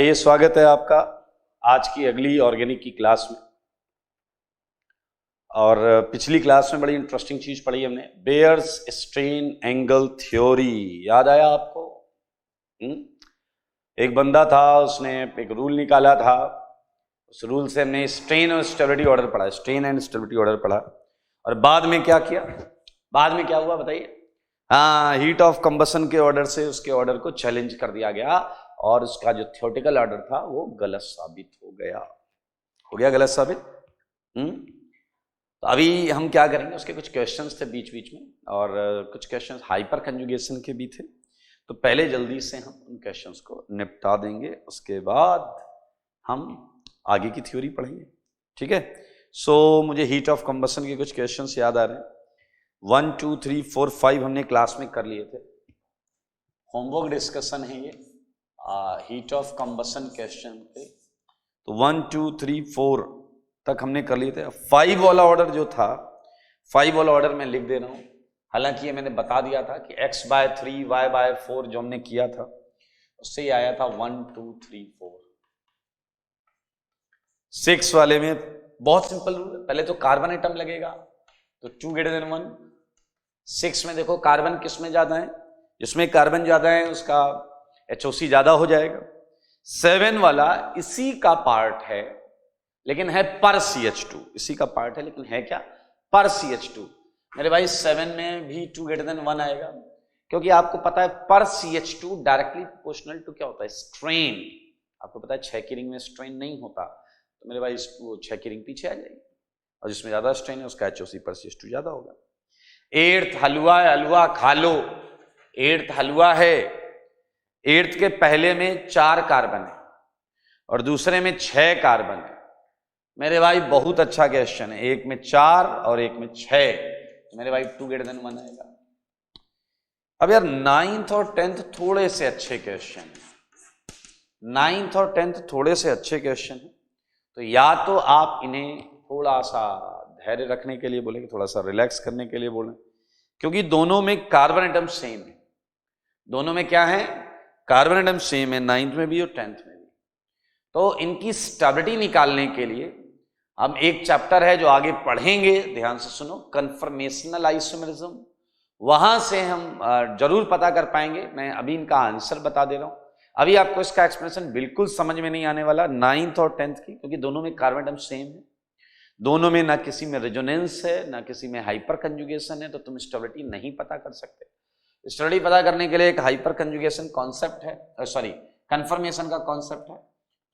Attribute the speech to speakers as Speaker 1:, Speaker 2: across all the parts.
Speaker 1: ये स्वागत है आपका आज की अगली ऑर्गेनिक की क्लास में। और पिछली क्लास में बड़ी इंटरेस्टिंग चीज पढ़ी हमने, बेयर्स स्ट्रेन एंगल थ्योरी। याद आया आपको? एक बंदा था, उसने एक रूल निकाला था। उस रूल से हमने स्ट्रेन और स्टेबिलिटी ऑर्डर पढ़ा, स्ट्रेन एंड स्टेबिलिटी ऑर्डर पढ़ा। और बाद में क्या किया, बाद में क्या हुआ बताइए? हाँ, हीट ऑफ कंबसन के ऑर्डर से उसके ऑर्डर को चैलेंज कर दिया गया और उसका जो थ्योरेटिकल ऑर्डर था वो गलत साबित हो गया गलत साबित। तो अभी हम क्या करेंगे, उसके कुछ क्वेश्चंस थे बीच बीच में और कुछ क्वेश्चंस हाइपर कंजुगेशन के भी थे। तो पहले जल्दी से हम उन क्वेश्चंस को निपटा देंगे, उसके बाद हम आगे की थ्योरी पढ़ेंगे। ठीक है। सो मुझे हीट ऑफ कंबसन के कुछ क्वेश्चंस याद आ रहे हैं। 1 2 3 4 5 हमने क्लास में कर लिए थे, होमवर्क डिस्कशन है ये, हीट ऑफ कंबसन क्वेश्चन पे। तो 1 2 3 4 तक हमने कर लिए थे। 5 वाला ऑर्डर जो था, 5 वाला ऑर्डर मैं लिख दे रहा हूं। हालांकि ये मैंने बता दिया था कि x/3 y/4 जो हमने किया था उससे ही आया था 1 2 3 4। 6 वाले में बहुत सिंपल रूल है, पहले तो कार्बन एटम लगेगा तो 2 > 1। 6 में देखो कार्बन किस में ज्यादा है, जिसमें कार्बन ज्यादा है उसका HOC ज्यादा हो जाएगा। 7 वाला इसी का पार्ट है लेकिन है पर CH2, इसी का पार्ट है लेकिन है क्या, पर CH2। मेरे भाई 7 में भी 2 > 1 आएगा, क्योंकि आपको पता है पर CH2 डायरेक्टली प्रोपोर्शनल टू क्या होता है, स्ट्रेन। आपको पता है 6 की रिंग में स्ट्रेन नहीं होता, तो मेरे भाई 6 की रिंग पीछे आ जाएगी और जिसमें ज्यादा स्ट्रेन है उसका HOC पर CH2 ज्यादा होगा। 8th हलवा है, हलवा खा लो। 8th हलवा है, 8th के पहले में 4 कार्बन है और दूसरे में 6 कार्बन है। मेरे भाई बहुत अच्छा क्वेश्चन है, एक में 4 और एक में 6, तो मेरे भाई 2 > 1 आएगा। अब यार 9th और 10th थोड़े से अच्छे क्वेश्चन है, 9th और 10th थोड़े से अच्छे क्वेश्चन है, तो या तो आप इन्हें थोड़ा सा धैर्य रखने के लिए बोलेंगे, थोड़ा सा रिलैक्स करने के लिए बोलें, क्योंकि दोनों में कार्बन एटम सेम है। दोनों में क्या है, कार्बन एटम सेम है, 9th में भी और 10th में भी। तो इनकी स्टेबिलिटी निकालने के लिए हम एक चैप्टर है जो आगे पढ़ेंगे, ध्यान से सुनो, कन्फर्मेशनल आइसोमेरिज्म, वहां से हम जरूर पता कर पाएंगे। मैं अभी इनका आंसर बता दे रहा हूं, अभी आपको इसका एक्सप्लेनेशन बिल्कुल समझ में नहीं आने वाला 9th और 10th की, क्योंकि दोनों में कार्बन एटम सेम है, दोनों में ना किसी में रेजोनेंस है ना किसी में हाइपर कंजुगेशन है, तो तुम स्टेबिलिटी नहीं पता कर सकते। स्टेबिलिटी पता करने के लिए एक हाइपर कंजुगेशन कॉन्सेप्ट है, सॉरी कंफर्मेशन का कॉन्सेप्ट है,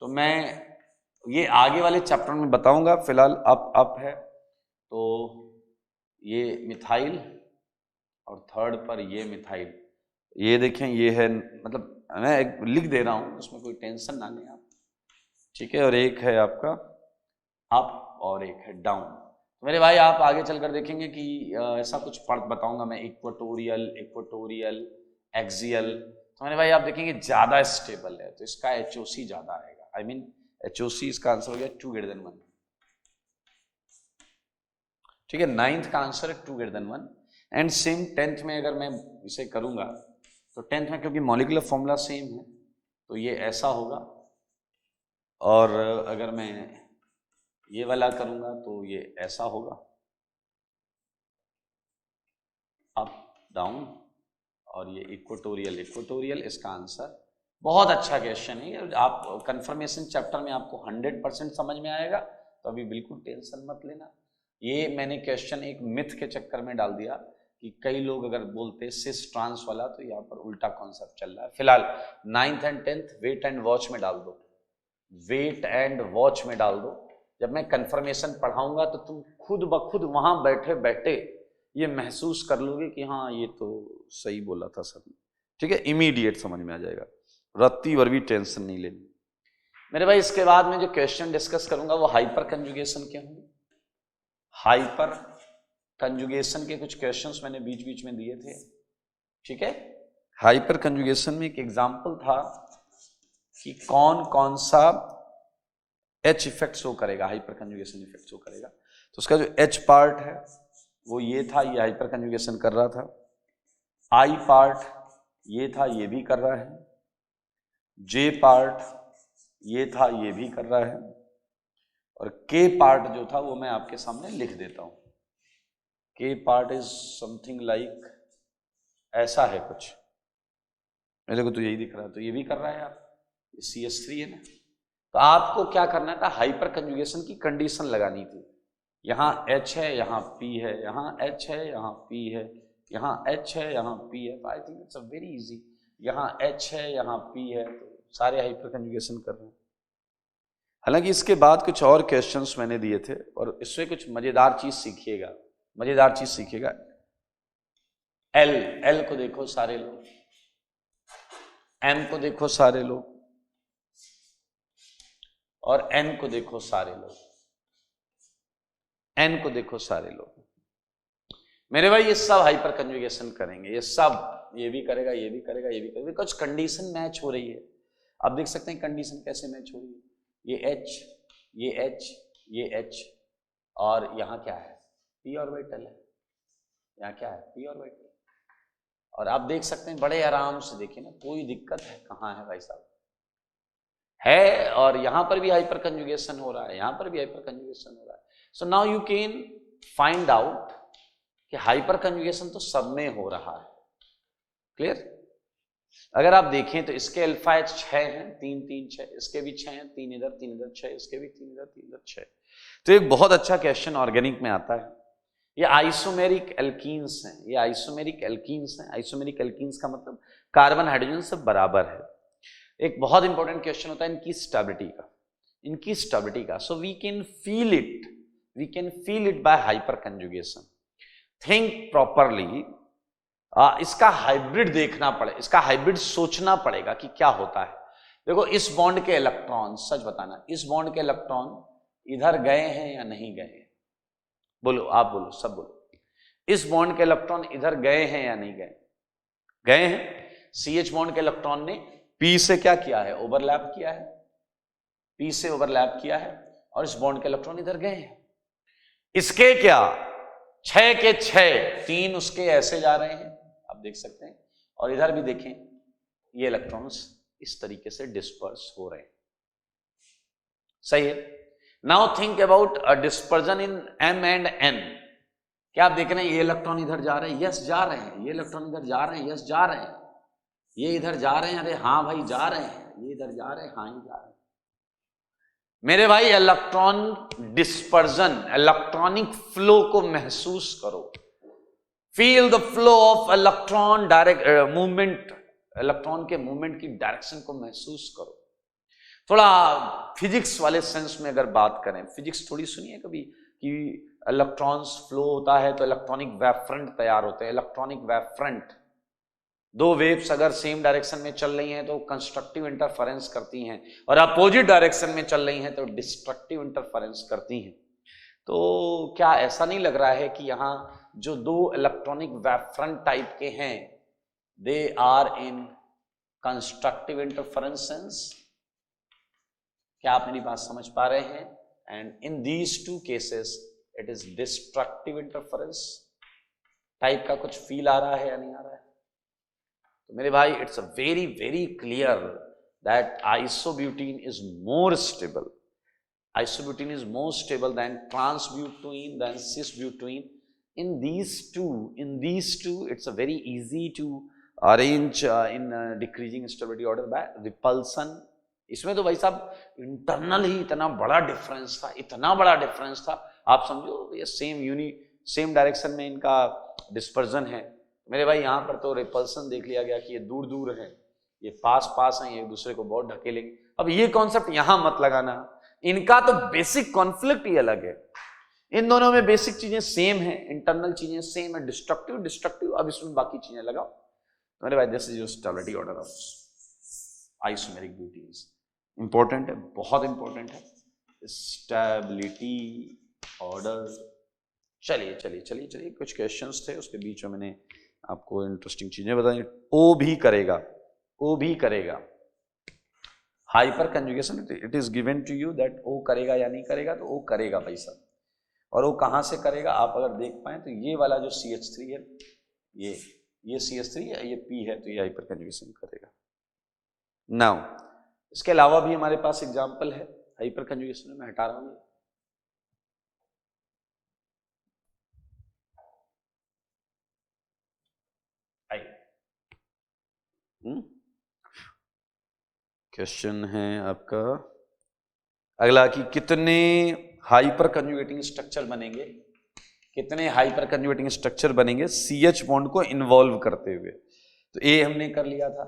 Speaker 1: तो मैं ये आगे वाले चैप्टर में बताऊंगा। फिलहाल अप है तो ये मिथाइल और 3rd पर ये मिथाइल, ये देखें ये है, मतलब मैं एक लिख दे रहा हूं, उसमें कोई टेंशन ना लें आप, ठीक है। और एक है आपका अप और एक है डाउन। तो मेरे भाई आप आगे चलकर देखेंगे कि ऐसा कुछ पढ़ बताऊंगा मैं, इक्वेटोरियल एक्सियल, तो मेरे भाई आप देखेंगे ज्यादा स्टेबल है तो इसका HOC ज्यादा आएगा, आई मीन HOC इसका आंसर हो गया 2 > 1। ठीक है, 9th का आंसर है 2 > 1 एंड सेम 10th में अगर मैं इसे करूंगा तो 10th में क्योंकि मॉलिक्यूलर फॉर्मूला सेम है तो ये ऐसा होगा, और अगर मैं ये वाला करूंगा तो ये ऐसा होगा, अप डाउन, और ये इक्वेटोरियल इसका आंसर। बहुत अच्छा क्वेश्चन है, आप कंफर्मेशन चैप्टर में आपको 100% समझ में आएगा, तो अभी बिल्कुल टेंशन मत लेना। ये मैंने क्वेश्चन एक मिथ के चक्कर में डाल दिया कि कई लोग अगर बोलते सिस ट्रांस वाला, तो यहाँ पर उल्टा कॉन्सेप्ट चल रहा है। फिलहाल 9th and 10th wait and watch में डाल दो, वेट एंड वॉच में डाल दो। जब मैं कंफर्मेशन पढ़ाऊंगा तो तुम खुद ब खुद वहां बैठे बैठे ये महसूस कर लोगे कि हाँ ये तो सही बोला था सर, ठीक है, इमीडिएट समझ में आ जाएगा, रत्ती भर भी टेंशन नहीं लेनी। मेरे भाई इसके बाद में जो क्वेश्चन डिस्कस करूंगा वो हाइपर कंजुगेशन के होंगे। हाइपर कंजुगेशन के कुछ क्वेश्चंस मैंने बीच बीच में दिए थे, ठीक है। हाइपर कंजुगेशन में एक एग्जांपल था कि कौन कौन सा H इफेक्ट शो करेगा, हाइपर कंजुगेशन इफेक्ट शो करेगा। तो उसका जो H पार्ट है वो ये था, ये हाइपर कंजुगेशन कर रहा था। I पार्ट ये था, ये भी कर रहा है। J पार्ट ये था, ये भी कर रहा है, और के पार्ट जो था वो मैं आपके सामने लिख देता हूं। के पार्ट इज समथिंग लाइक ऐसा है कुछ, मेरे को तो यही दिख रहा है, तो ये भी कर रहा है यार, ये CH3 है ना। तो आपको क्या करना था, हाइपर कंजुगेशन की कंडीशन लगानी थी। यहाँ H है, यहाँ P है, यहाँ H है, यहाँ P है, यहाँ H है, यहाँ P है, तो I think it's a very easy. यहाँ H है, यहाँ P है, तो सारे हाइपर कंजुगेशन कर रहे हैं। हालांकि इसके बाद कुछ और क्वेश्चंस मैंने दिए थे, और इससे कुछ मजेदार चीज सीखिएगा, मजेदार चीज सीखिएगा। L को देखो सारे लोग, M को देखो सारे लोग, और N को देखो सारे लोग, N को देखो सारे लोग। मेरे भाई ये सब हाइपर कंजुगेशन करेंगे, ये सब, ये भी करेगा, ये भी करेगा, ये भी करेगा, कुछ कंडीशन मैच हो रही है। आप देख सकते हैं कंडीशन कैसे मैच हो रही है। ये H, ये H, ये H, और यहां क्या है, p ऑर्बिटल है, यहाँ क्या है, p ऑर्बिटल। और आप देख सकते हैं बड़े आराम से, देखिए ना, कोई दिक्कत है कहाँ है भाई साहब, है। और यहां पर भी हाइपर कंजुगेशन हो रहा है, यहां पर भी हाइपर कंजुगेशन हो रहा है। So now you can find out कि हाइपर कंजुगेशन तो सब में हो रहा है। क्लियर? अगर आप देखें तो इसके अल्फा H 6 हैं, 3 3 6, इसके भी 6 हैं, 3 इधर 3 इधर 6, इसके भी 3 इधर 3 इधर 6। तो एक बहुत अच्छा क्वेश्चन ऑर्गेनिक में आता है, ये आइसोमेरिक एल्कीन्स हैं, ये आइसोमेरिक एल्कीन्स हैं। आइसोमेरिक एल्कीन्स का मतलब कार्बन हाइड्रोजन सब बराबर है। एक बहुत इंपॉर्टेंट क्वेश्चन होता है इनकी स्टेबिलिटी का, इनकी स्टेबिलिटी का। So we can feel it by hyperconjugation. Think properly, इसका हाइब्रिड देखना पड़े, इसका हाइब्रिड सोचना पड़ेगा कि क्या होता है। देखो इस बॉन्ड के इलेक्ट्रॉन, सच बताना, इस बॉन्ड के इलेक्ट्रॉन इधर गए हैं या नहीं गए हैं? बोलो, आप बोलो, सब बोलो। इस बॉन्ड के इलेक्ट्रॉन इधर गए हैं या नहीं गए? गए हैं। CH बॉन्ड के इलेक्ट्रॉन ने P से क्या किया है, ओवरलैप किया है, P से ओवरलैप किया है, और इस बॉन्ड के इलेक्ट्रॉन इधर गए हैं। इसके क्या, 6 के 6, 3 उसके ऐसे जा रहे हैं, आप देख सकते हैं, और इधर भी देखें, ये इलेक्ट्रॉन्स इस तरीके से डिस्पर्स हो रहे हैं। सही है। Now think about a dispersion in M and N। क्या आप देख रहे हैं, ये इलेक्ट्रॉन इधर जा रहे हैं, यस जा रहे हैं, ये इलेक्ट्रॉन इधर जा रहे हैं, यस जा रहे हैं, ये इधर जा रहे हैं, अरे हाँ भाई जा रहे हैं, ये इधर जा रहे हैं, हाँ ही जा रहे हैं। मेरे भाई इलेक्ट्रॉन डिस्पर्जन, इलेक्ट्रॉनिक फ्लो को महसूस करो। Feel the flow of electron, direct movement, electron के मूवमेंट की डायरेक्शन को महसूस करो। थोड़ा फिजिक्स वाले सेंस में अगर बात करें, फिजिक्स थोड़ी सुनिए कभी कि इलेक्ट्रॉन्स फ्लो होता है तो इलेक्ट्रॉनिक वेव फ्रंट तैयार होते हैं। इलेक्ट्रॉनिक वेव फ्रंट, दो वेव्स अगर सेम डायरेक्शन में चल रही हैं तो कंस्ट्रक्टिव इंटरफेरेंस करती हैं, और अपोजिट डायरेक्शन में चल रही हैं तो डिस्ट्रक्टिव इंटरफेरेंस करती हैं। तो क्या ऐसा नहीं लग रहा है कि यहाँ जो दो इलेक्ट्रॉनिक वेव फ्रंट टाइप के हैं, they are in constructive interferences? क्या आप मेरी बात समझ पा रहे हैं? And in these two cases it is destructive interference type का कुछ फील आ रहा है या नहीं आ रहा है? तो मेरे भाई it's a very very clear that isobutene is more stable, isobutene is more stable than transbutene, than cisbutene. In these two it's a very easy to arrange in decreasing stability order by repulsion. इसमें तो भाई साहब internal ही इतना बड़ा difference था, इतना बड़ा difference था, आप समझो ये सेम डायरेक्शन में इनका डिस्पर्जन है। मेरे भाई यहाँ पर तो रिपल्सन देख लिया गया कि ये दूर दूर है, ये पास पास हैं, ये एक दूसरे को बहुत ढकेलेंगे। अब ये कॉन्सेप्ट यहाँ मत लगाना, इनका तो बेसिक कॉन्फ्लिक्ट ही अलग है। इन दोनों में बेसिक चीजें सेम है, इंटरनल चीजें सेम है, डिस्ट्रक्टिव, अब इसमें बाकी चीजें लगाओ। मेरे भाई this is your stability order of isomeric butenes. Important है, बहुत इंपॉर्टेंट है स्टेबिलिटी ऑर्डर। चलिए कुछ क्वेश्चंस थे, उसके बीच में मैंने आपको इंटरेस्टिंग चीजें बताई। ओ भी करेगा hyperconjugation, it is given to you that O करेगा या नहीं करेगा, तो ओ करेगा भाई साहब। और वो कहां से करेगा आप अगर देख पाए तो ये वाला जो CH3 है, ये CH3 है, ये P है, तो ये हाइपर कंजुगेशन करेगा। नाउ इसके अलावा भी हमारे पास एग्जाम्पल है हाइपर कंजुगेशन में, मैं हटा रहा हूं। क्वेश्चन है आपका अगला कि कितने हाइपर कंजुगेटिंग स्ट्रक्चर बनेंगे, कितने हाइपर कंजुगेटिंग स्ट्रक्चर बनेंगे CH बॉन्ड को इन्वॉल्व करते हुए। तो ए हमने कर लिया था,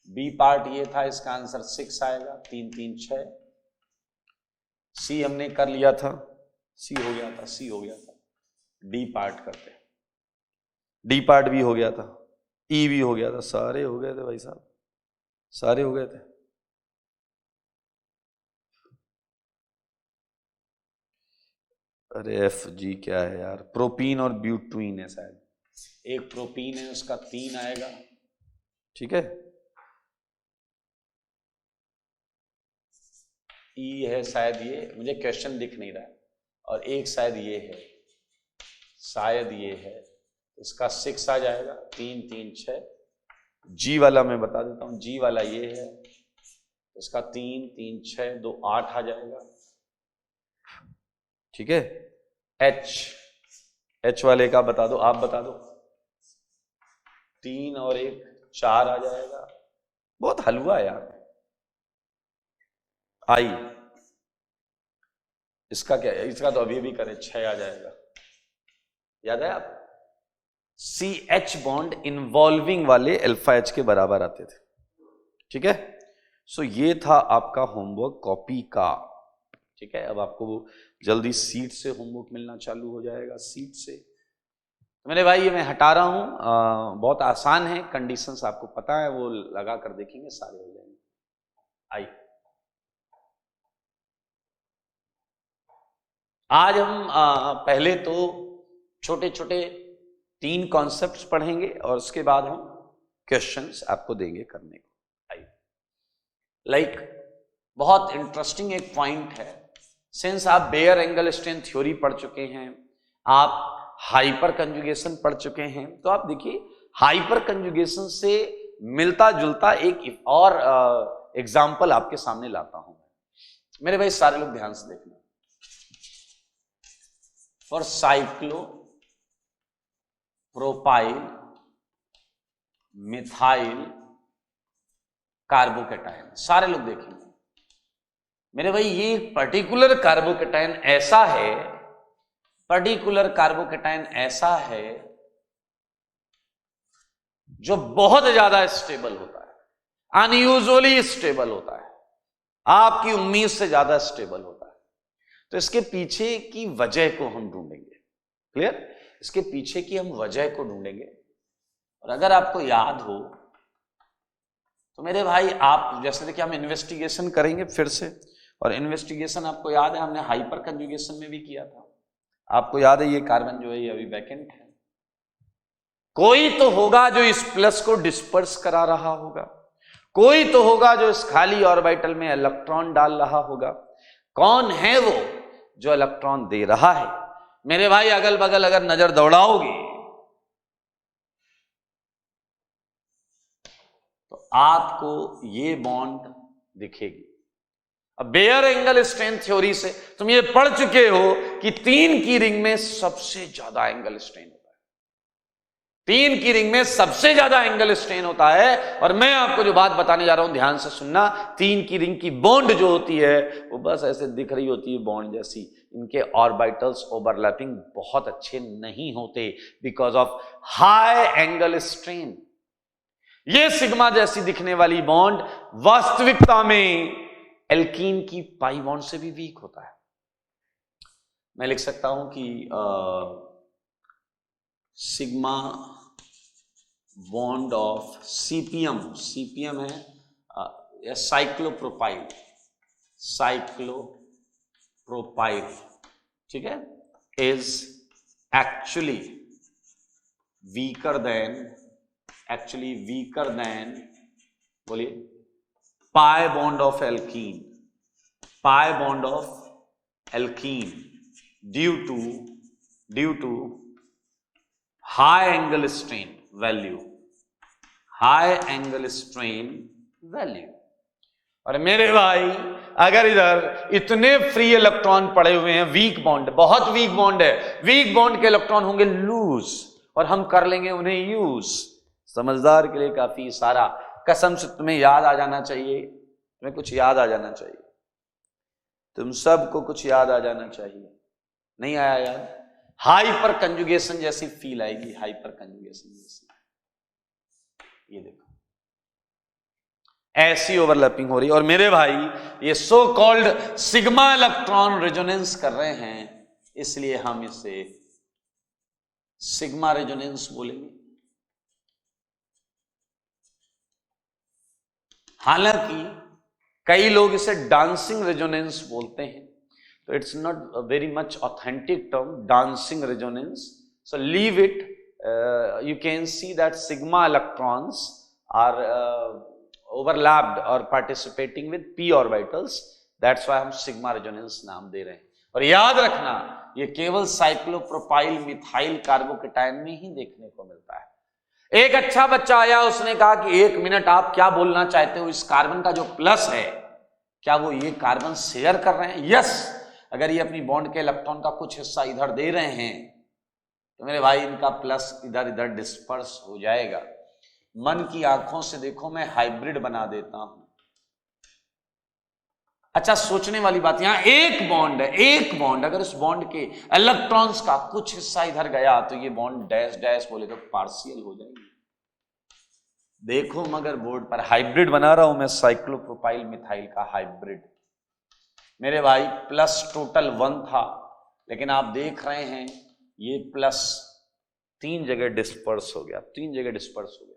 Speaker 1: बी पार्ट ये था, इसका आंसर 6 आएगा, 3 3 6। सी हमने कर लिया था, सी हो गया था। डी पार्ट करते हैं, डी पार्ट भी हो गया था, ई भी हो गया था, सारे हो गए थे भाई साहब, सारे हो गए थे। अरे एफ जी क्या है यार, प्रोपीन और ब्यूटीन है शायद, एक प्रोपीन है उसका 3 आएगा, ठीक है। ई है शायद ये, मुझे क्वेश्चन दिख नहीं रहा है, और एक शायद ये है, शायद ये है, इसका 6 आ जाएगा, 3 3 6। जी वाला मैं बता देता हूं, जी वाला ये है, इसका 3 3 6 2 8 आ जाएगा, ठीक है। एच वाले का बता दो, आप बता दो, 3 और 1 4 आ जाएगा, बहुत हलवा यार। आई इसका क्या है, इसका तो अभी भी करें, 6 आ जाएगा, याद है आप, CH बॉन्ड इन्वॉल्विंग वाले अल्फा H के बराबर आते थे, ठीक है। सो ये था आपका होमवर्क कॉपी का, ठीक है। अब आपको जल्दी सीट से होमवर्क मिलना चालू हो जाएगा, सीट से। तो मेरे भाई ये मैं हटा रहा हूं, बहुत आसान है, कंडीशंस आपको पता है, वो लगा कर देखेंगे सारे हो जाएंगे। आई आज हम पहले तो छोटे छोटे 3 कॉन्सेप्ट्स पढ़ेंगे और उसके बाद हम क्वेश्चंस आपको देंगे करने को। आई लाइक बहुत इंटरेस्टिंग एक पॉइंट है, सिंस आप बेयर एंगल स्ट्रेन थ्योरी पढ़ चुके हैं, आप हाइपर कंजुगेशन पढ़ चुके हैं, तो आप देखिए हाइपर कंजुगेशन से मिलता जुलता एक और एग्जाम्पल आपके सामने लाता हूं। मेरे भाई सारे लोग ध्यान से देखना, for cyclo propyl methyl carbocation, सारे लोग देखेंगे। मेरे भाई ये पर्टिकुलर कार्बोकेटायन ऐसा है, पर्टिकुलर कार्बोकेटायन ऐसा है जो बहुत ज्यादा स्टेबल होता है, अनयूजुअली स्टेबल होता है, आपकी उम्मीद से ज्यादा स्टेबल होता है। तो इसके पीछे की वजह को हम ढूंढेंगे, क्लियर, इसके पीछे की हम वजह को ढूंढेंगे। और अगर आपको याद हो तो मेरे भाई आप जैसे देखिए हम इन्वेस्टिगेशन करेंगे फिर से, और इन्वेस्टिगेशन आपको याद है हमने हाइपर कंजुगेशन में भी किया था, आपको याद है ये कार्बन जो है ये अभी वैकेंट है, कोई तो होगा जो इस प्लस को डिस्पर्स करा रहा होगा, कोई तो होगा जो इस खाली ऑर्बिटल में इलेक्ट्रॉन डाल रहा होगा। कौन है वो जो इलेक्ट्रॉन दे रहा है? मेरे भाई अगल बगल अगर नजर दौड़ाओगे तो आपको ये बॉन्ड दिखेगी। अब बेयर एंगल स्ट्रेन थ्योरी से तुम ये पढ़ चुके हो कि 3 की रिंग में सबसे ज्यादा एंगल स्ट्रेन होता है, 3 की रिंग में सबसे ज्यादा एंगल स्ट्रेन होता है। और मैं आपको जो बात बताने जा रहा हूं ध्यान से सुनना, 3 की रिंग की बॉन्ड जो होती है वो बस ऐसे दिख रही होती है बॉन्ड जैसी, इनके ऑर्बिटल्स ओवरलैपिंग बहुत अच्छे नहीं होते because of high angle strain. ये सिग्मा जैसी दिखने वाली बॉन्ड वास्तविकता में एल्कीन की पाई बॉन्ड से भी वीक होता है। मैं लिख सकता हूं कि sigma bond of CPM, CPM है साइक्लोप्रोपाइल, साइक्लोप्रोपाइल, ठीक है, इज एक्चुअली वीकर देन बोलिए pi bond of alkene, pi bond of alkene due to high angle strain value, high angle strain value. और मेरे भाई अगर इधर इतने फ्री इलेक्ट्रॉन पड़े हुए हैं, वीक बॉन्ड, बहुत वीक बॉन्ड है, वीक बॉन्ड के इलेक्ट्रॉन होंगे लूज और हम कर लेंगे उन्हें यूज। समझदार के लिए काफी सारा, कसम से तुम्हें याद आ जाना चाहिए, तुम्हें कुछ याद आ जाना चाहिए, तुम सबको कुछ याद आ जाना चाहिए। नहीं आया याद? हाइपर कंजुगेशन जैसी फील आएगी, हाइपर कंजुगेशन जैसी। ये देखो ऐसी ओवरलैपिंग हो रही है। और मेरे भाई ये so called sigma electron resonance कर रहे हैं, इसलिए हम इसे सिग्मा रेजोनेंस बोलेंगे। हालांकि कई लोग इसे डांसिंग रेजोनेंस बोलते हैं, तो it's not very much authentic term, dancing resonance, so leave it. You can see that sigma electrons are overlapped और participating with p orbitals, that's why हम सिग्मा रेजोनेंस नाम दे रहे हैं। और याद रखना ये केवल साइक्लोप्रोपाइल मिथाइल कार्बोकेटायन में ही देखने को मिलता है। एक अच्छा बच्चा आया, उसने कहा कि 1 मिनट आप क्या बोलना चाहते हो, इस कार्बन का जो प्लस है क्या वो ये कार्बन शेयर कर रहे हैं? यस। अगर ये अपनी बॉन्ड के इलेक्ट्रॉन का कुछ हिस्सा इधर दे रहे हैं तो मेरे भाई इनका प्लस इधर इधर डिस्पर्स हो जाएगा। मन की आंखों से देखो, मैं हाइब्रिड बना देता हूं। अच्छा, सोचने वाली बात, यहां एक बॉन्ड है, एक बॉन्ड, अगर उस बॉन्ड के इलेक्ट्रॉन्स का कुछ हिस्सा इधर गया तो ये बॉन्ड डैश डैश बोले तो पार्शियल हो जाएगी। देखो मगर बोर्ड पर हाइब्रिड बना रहा हूं मैं, साइक्लोप्रोपाइल मिथाइल का हाइब्रिड। मेरे भाई प्लस टोटल 1 था, लेकिन आप देख रहे हैं ये प्लस 3 जगह डिस्पर्स हो गया, 3 जगह डिस्पर्स हो गया।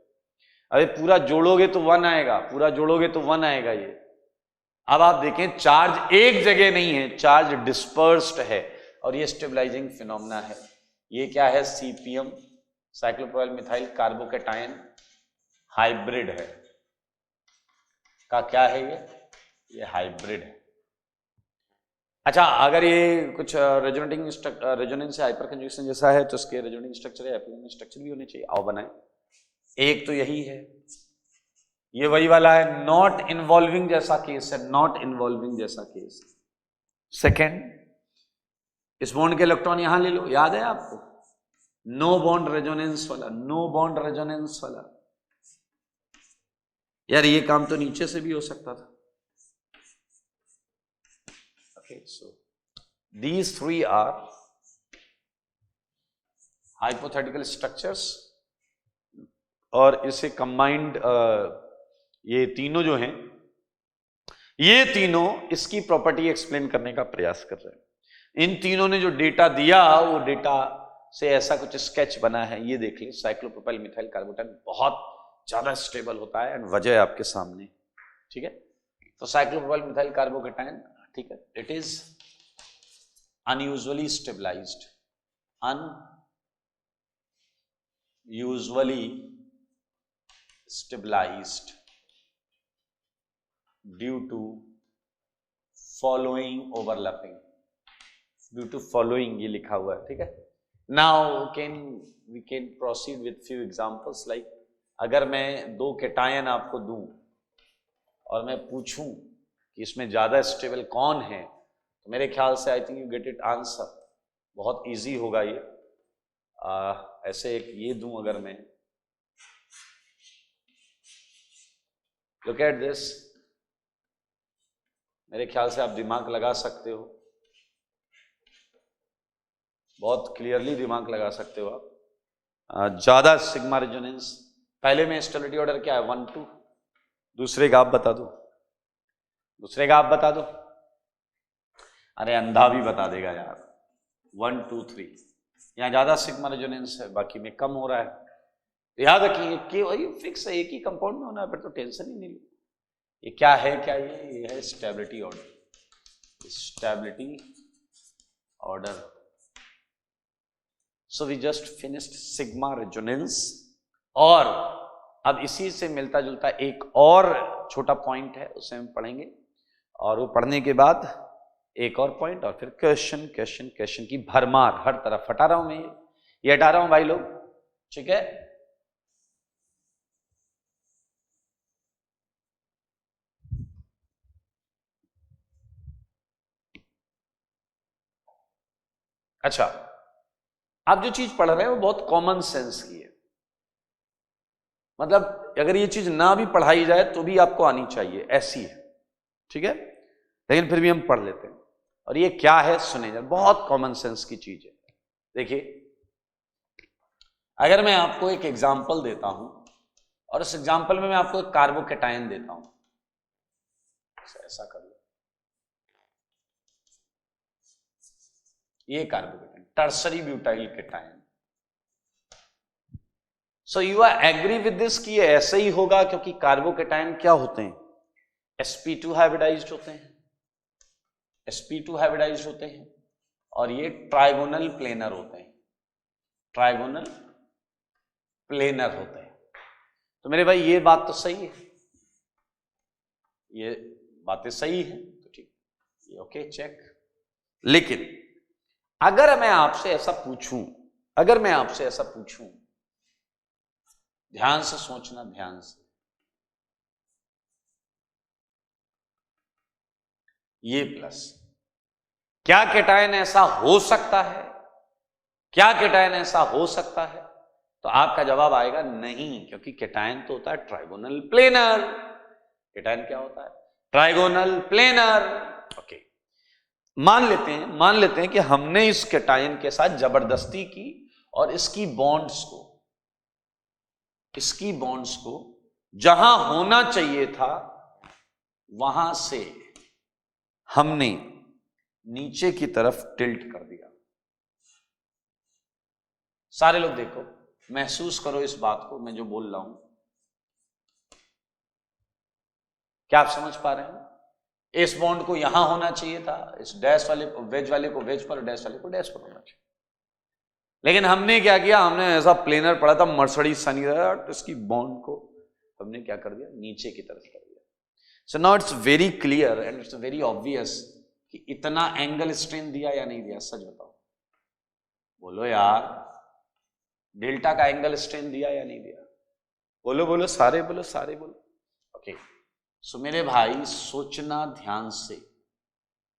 Speaker 1: अरे पूरा जोड़ोगे तो 1 आएगा, पूरा जोड़ोगे तो 1 आएगा ये। अब आप देखें चार्ज एक जगह नहीं है, चार्ज डिस्पर्स्ड है, और ये स्टेबलाइजिंग फिनोमेना है। ये क्या है? CPM, cyclopropyl methyl carbocation hybrid है। का क्या है ये हाइब्रिड है। अच्छा, अगर ये कुछ रेजोनेंस से हाइपर कंजुगेशन जैसा है तो इसके रेजोनेंस स्ट्रक्चर या हाइपर स्ट्रक्चर भी होने चाहिए। आओ बनाए। एक तो यही है, ये वही वाला है, नॉट इन्वॉल्विंग जैसा केस है, नॉट इन्वॉल्विंग जैसा केस। सेकेंड, इस बॉन्ड के इलेक्ट्रॉन यहां ले लो, याद है आपको? नो बॉन्ड रेजोनेंस वाला, नो बॉन्ड रेजोनेंस वाला। यार ये काम तो नीचे से भी हो सकता था। Okay, so these 3 are hypothetical structures, और इसे कंबाइंड ये तीनों जो हैं, ये तीनों इसकी प्रॉपर्टी एक्सप्लेन करने का प्रयास कर रहे हैं। इन तीनों ने जो डेटा दिया, वो डेटा से ऐसा कुछ स्केच बना है, ये देख लें। साइक्लोप्रोपाइल मिथाइल कार्बोकेटायन बहुत ज्यादा स्टेबल होता है, एंड वजह है आपके सामने, ठीक है? तो साइक्लोप्रोपाइल मिथाइल कार्बोकेटायन, ठीक है, it is unusually stabilized, unusually stabilized due to following overlapping, due to following, ये लिखा हुआ है, ठीक है? Now we can proceed with few examples, like अगर मैं 2 केटायन आपको दूं और मैं पूछूं कि इसमें ज्यादा स्टेबल कौन है, तो मेरे ख्याल से I think you get it answer. बहुत इजी होगा ये। ऐसे एक ये दूं अगर मैं, लुक एट दिस, मेरे ख्याल से आप दिमाग लगा सकते हो, बहुत क्लियरली दिमाग लगा सकते हो आप। ज्यादा सिग्मा रेजोनेंस, पहले में स्टेबिलिटी ऑर्डर क्या है? 1 2, दूसरे का आप बता दो, दूसरे का आप बता दो। अरे अंधा भी बता देगा यार। 1 2 3, यहाँ ज्यादा सिग्मा रेजोनेंस है, बाकी में कम हो रहा है। याद रखिए कि वही फिक्स है, एक ही कंपाउंड में होना है, फिर तो टेंशन ही नहीं लो। ये क्या है? क्या ये है stability order, stability order. So we just finished sigma resonance, और अब इसी से मिलता जुलता एक और छोटा पॉइंट है, उसे हम पढ़ेंगे, और वो पढ़ने के बाद एक और पॉइंट, और फिर क्वेश्चन क्वेश्चन क्वेश्चन की भरमार हर तरफ हटा रहा हूं मैं, ये हटा रहा हूं भाई लोग, ठीक है? अच्छा, आप जो चीज पढ़ रहे हैं वो बहुत कॉमन सेंस की है, मतलब अगर ये चीज ना भी पढ़ाई जाए तो भी आपको आनी चाहिए, ऐसी है, ठीक है, लेकिन फिर भी हम पढ़ लेते हैं। और ये क्या है सुने जरा, बहुत कॉमन सेंस की चीज है। देखिए, अगर मैं आपको एक एग्जांपल देता हूं और उस एग्जांपल में मैं आपको एक कार्बोकेटायन देता हूं, ऐसा कर लो, ये carbocation tertiary butyl cation. So you are agree with this कि ये ऐसे ही होगा, क्योंकि कार्बोकेटायन क्या होते हैं, sp2 हाइब्रिडाइज्ड होते हैं, sp2 हाइब्रिडाइज्ड होते हैं, और ये ट्राइगोनल प्लेनर होते हैं, ट्राइगोनल प्लेनर होते हैं। तो मेरे भाई ये बात तो सही है, ये बातें सही है, तो ठीक, ये ओके चेक। लेकिन अगर मैं आपसे ऐसा पूछूं, अगर मैं आपसे ऐसा पूछूं, ध्यान से सोचना, ध्यान से, ये प्लस, क्या केटायन ऐसा हो सकता है, क्या केटायन ऐसा हो सकता है? तो आपका जवाब आएगा नहीं, क्योंकि केटायन तो होता है ट्राइगोनल प्लेनर। केटायन क्या होता है, ट्राइगोनल प्लेनर। ओके, मान लेते हैं कि हमने इस केटायन के साथ जबरदस्ती की और इसकी बॉन्ड्स को जहां होना चाहिए था वहां से हमने नीचे की तरफ टिल्ट कर दिया। सारे लोग देखो, महसूस करो इस बात को, मैं जो बोल रहा हूं, क्या आप समझ पा रहे हैं? इस बॉन्ड को यहां होना चाहिए था, इस डैश वाले को, वेज वाले को वेज पर, डैश वाले को डैश पर होना चाहिए, लेकिन हमने क्या किया, हमने ऐसा प्लेनर पड़ा था मर्सिडीज सनी, इसकी बॉन्ड को हमने क्या कर दिया, नीचे की तरफ कर दिया। So now it's very clear and it's very obvious कि इतना एंगल स्ट्रेन दिया या नहीं दिया, सच बताओ, बोलो यार, डेल्टा का एंगल स्ट्रेन दिया या नहीं दिया? बोलो बोलो, सारे बोलो, सारे बोलो। ओके, सो मेरे भाई सोचना ध्यान से,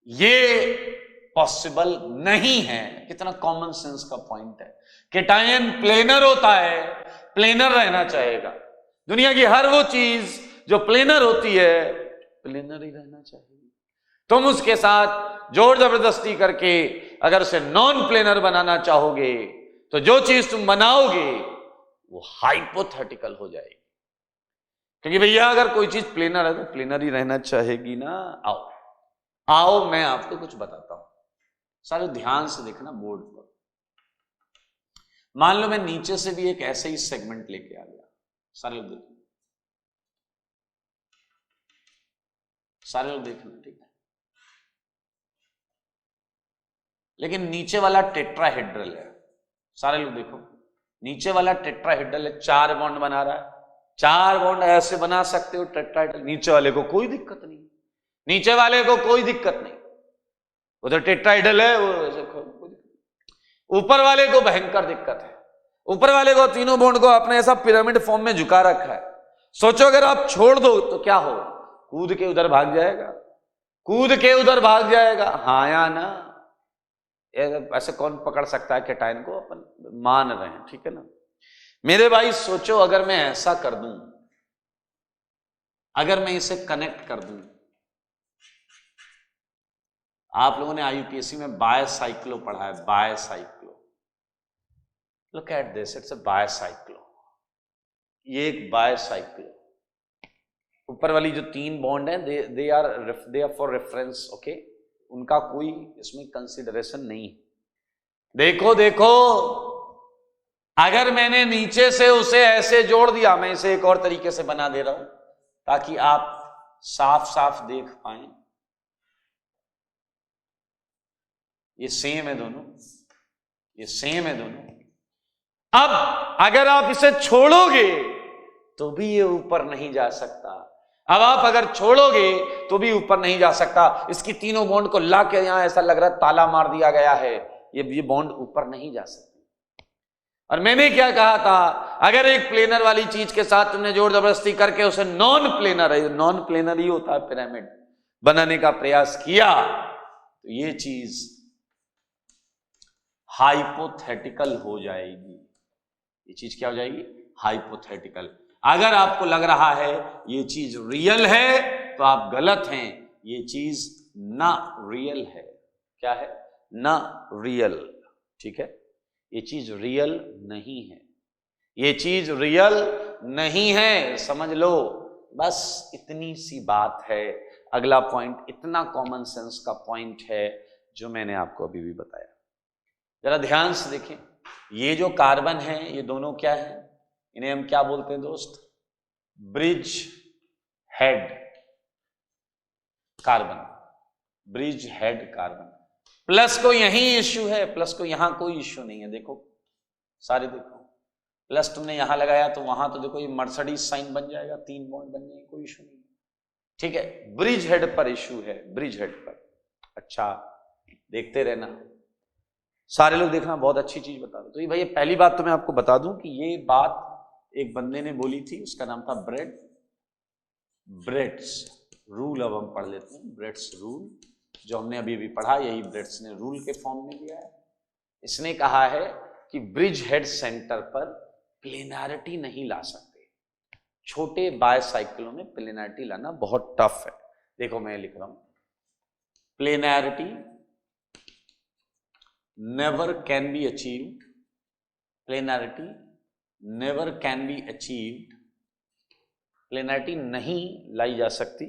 Speaker 1: ये पॉसिबल नहीं है। कितना कॉमन सेंस का पॉइंट है। केटायन प्लेनर होता है, प्लेनर रहना चाहेगा। दुनिया की हर वो चीज जो प्लेनर होती है, प्लेनर ही रहना चाहिए। तुम उसके साथ जोर जबरदस्ती करके अगर उसे नॉन प्लेनर बनाना चाहोगे तो जो चीज तुम बनाओगे वो हाइपोथेटिकल हो जाएगी, क्योंकि भैया अगर कोई चीज प्लेनर है तो प्लेनर ही रहना चाहेगी ना। आओ आओ मैं आपको कुछ बताता हूं, सारे ध्यान से देखना बोर्ड पर। मान लो मैं नीचे से भी एक ऐसे ही सेगमेंट लेके आ गया, सारे लोग देखना, सारे लोग देखना, ठीक है, लेकिन नीचे वाला टेट्राहेड्रल है, सारे लोग देखो, नीचे वाला टेट्राहेड्रल है, 4 बॉन्ड बना रहा है, 4 बॉन्ड ऐसे बना सकते हो टेट्राहेड्रल, नीचे वाले को कोई दिक्कत नहीं, नीचे वाले को कोई दिक्कत नहीं, उधर टेट्राहेड्रल है, ऊपर वाले को भयंकर दिक्कत है। ऊपर वाले को तीनों बॉन्ड को आपने ऐसा पिरामिड फॉर्म में झुका रखा है, सोचो अगर आप छोड़ दो तो क्या हो, कूद के उधर भाग जाएगा, कूद के उधर भाग जाएगा, हाँ या ना? ऐसे कौन पकड़ सकता है केटायन को, अपन मान रहे हैं, ठीक है ना मेरे भाई। सोचो अगर मैं ऐसा कर दूं, अगर मैं इसे कनेक्ट कर दूं, आप लोगों ने आईयूपीएससी में बायसाइक्लो पढ़ा है, bicyclo, look at this, it's a bicyclo, ये एक बायसाइक्लो, ऊपर वाली जो 3 बॉन्ड है they are for reference, okay, उनका कोई इसमें कंसिडरेशन नहीं। देखो देखो, अगर मैंने नीचे से उसे ऐसे जोड़ दिया, मैं इसे एक और तरीके से बना दे रहा हूं ताकि आप साफ साफ देख पाएं, ये सेम है दोनों, ये सेम है दोनों। अब अगर आप इसे छोड़ोगे तो भी ये ऊपर नहीं जा सकता, अब आप अगर छोड़ोगे तो भी ऊपर नहीं जा सकता। इसकी तीनों बॉन्ड को ला के यहां ऐसा लग रहा है ताला मार दिया गया है, ये बॉन्ड ऊपर नहीं जा सकती। और मैंने क्या कहा था, अगर एक प्लेनर वाली चीज के साथ तुमने जोर जबरदस्ती करके उसे नॉन प्लेनर ही होता है पिरामिड बनाने का प्रयास किया, तो ये चीज हाइपोथेटिकल हो जाएगी। ये चीज क्या हो जाएगी? हाइपोथेटिकल। अगर आपको लग रहा है ये चीज रियल है तो आप गलत हैं, ये चीज ना रियल है। क्या है? ना रियल। ठीक है, ये चीज रियल नहीं है, ये चीज रियल नहीं है, समझ लो। बस इतनी सी बात है। अगला पॉइंट इतना कॉमन सेंस का पॉइंट है जो मैंने आपको अभी भी बताया। जरा ध्यान से देखें, ये जो कार्बन है ये दोनों क्या है? इन्हें हम क्या बोलते हैं दोस्त? Bridge head carbon. Bridge head carbon. Plus को यही इश्यू है, प्लस को यहां कोई इश्यू नहीं है। देखो सारे, देखो प्लस तुमने यहां लगाया तो वहां तो देखो ये मर्सिडीज साइन बन जाएगा, 3 बॉन्ड बन जाएंगे, कोई इश्यू नहीं है। ठीक है, ब्रिज हेड पर इश्यू है, ब्रिज हेड पर। अच्छा, देखते रहना, सारे लोग देखना, बहुत अच्छी चीज बता दो। तो ये भाई पहली बात तो मैं आपको बता दूं कि ये बात एक बंदे ने बोली थी, उसका नाम था ब्रेड्स रूल। अब हम पढ़ लेते हैं ब्रेड्स रूल, जो हमने अभी भी पढ़ा, यही ब्रेड्स ने रूल के फॉर्म में दिया है। इसने कहा है कि ब्रिज हेड सेंटर पर प्लेनैरिटी नहीं ला सकते। छोटे बायसाइकिलों में प्लेनैरिटी लाना बहुत टफ है। देखो मैं लिख रहा हूं, planarity never can be achieved, planarity never can be achieved, planarity नहीं लाई जा सकती,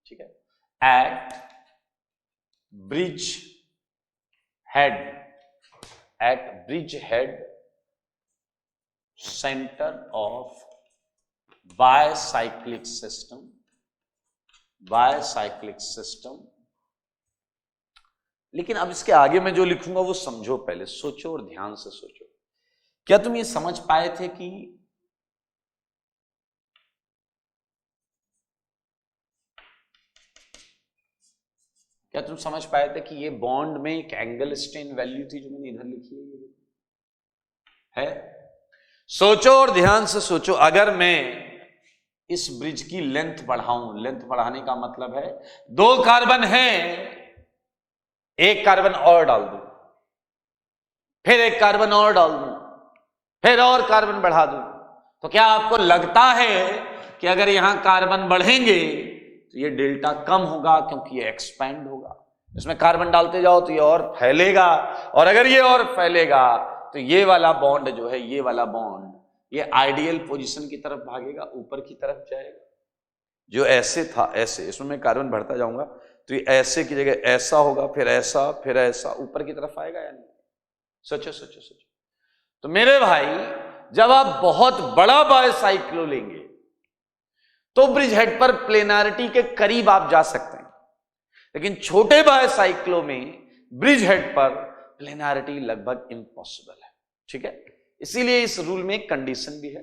Speaker 1: ठीक है, at bridge head, at bridge head centre of bicyclic system, bicyclic system. लेकिन अब इसके आगे मैं जो लिखूंगा वो समझो, पहले सोचो और ध्यान से सोचो। क्या तुम ये समझ पाए थे कि क्या तुम समझ पाए थे कि ये बॉन्ड में एक एंगल स्ट्रेन वैल्यू थी जो मैंने इधर लिखी है, ये है? सोचो और ध्यान से सोचो। अगर मैं इस ब्रिज की लेंथ बढ़ाऊं, लेंथ बढ़ाने का मतलब है 2 कार्बन है, एक कार्बन और डाल दूं, फिर एक कार्बन और डाल दूं, फिर और कार्बन बढ़ा दूं, तो क्या आपको लगता है कि अगर यहां कार्बन बढ़ेंगे तो ये डेल्टा कम होगा? क्योंकि ये एक्सपैंड होगा। इसमें कार्बन डालते जाओ तो ये और फैलेगा, और अगर ये और फैलेगा तो ये वाला बॉन्ड जो है, ये वाला बॉन्ड, ये आइडियल पोजीशन की तरफ भागेगा, ऊपर की तरफ जाएगा। जो ऐसे था ऐसे, इसमें मैं कार्बन बढ़ता जाऊंगा तो ये ऐसे की जगह ऐसा होगा, फिर ऐसा, फिर ऐसा, ऊपर की तरफ आएगा या नहीं? सोचो सोचो सोचो। तो मेरे भाई, जब आप बहुत बड़ा बायसाइक्लो लेंगे तो ब्रिज हेड पर प्लेनैरिटी के करीब आप जा सकते हैं, लेकिन छोटे बायसाइक्लो में ब्रिज हेड पर प्लेनैरिटी लगभग इम्पॉसिबल है। ठीक है, इसीलिए इस रूल में एक कंडीशन भी है,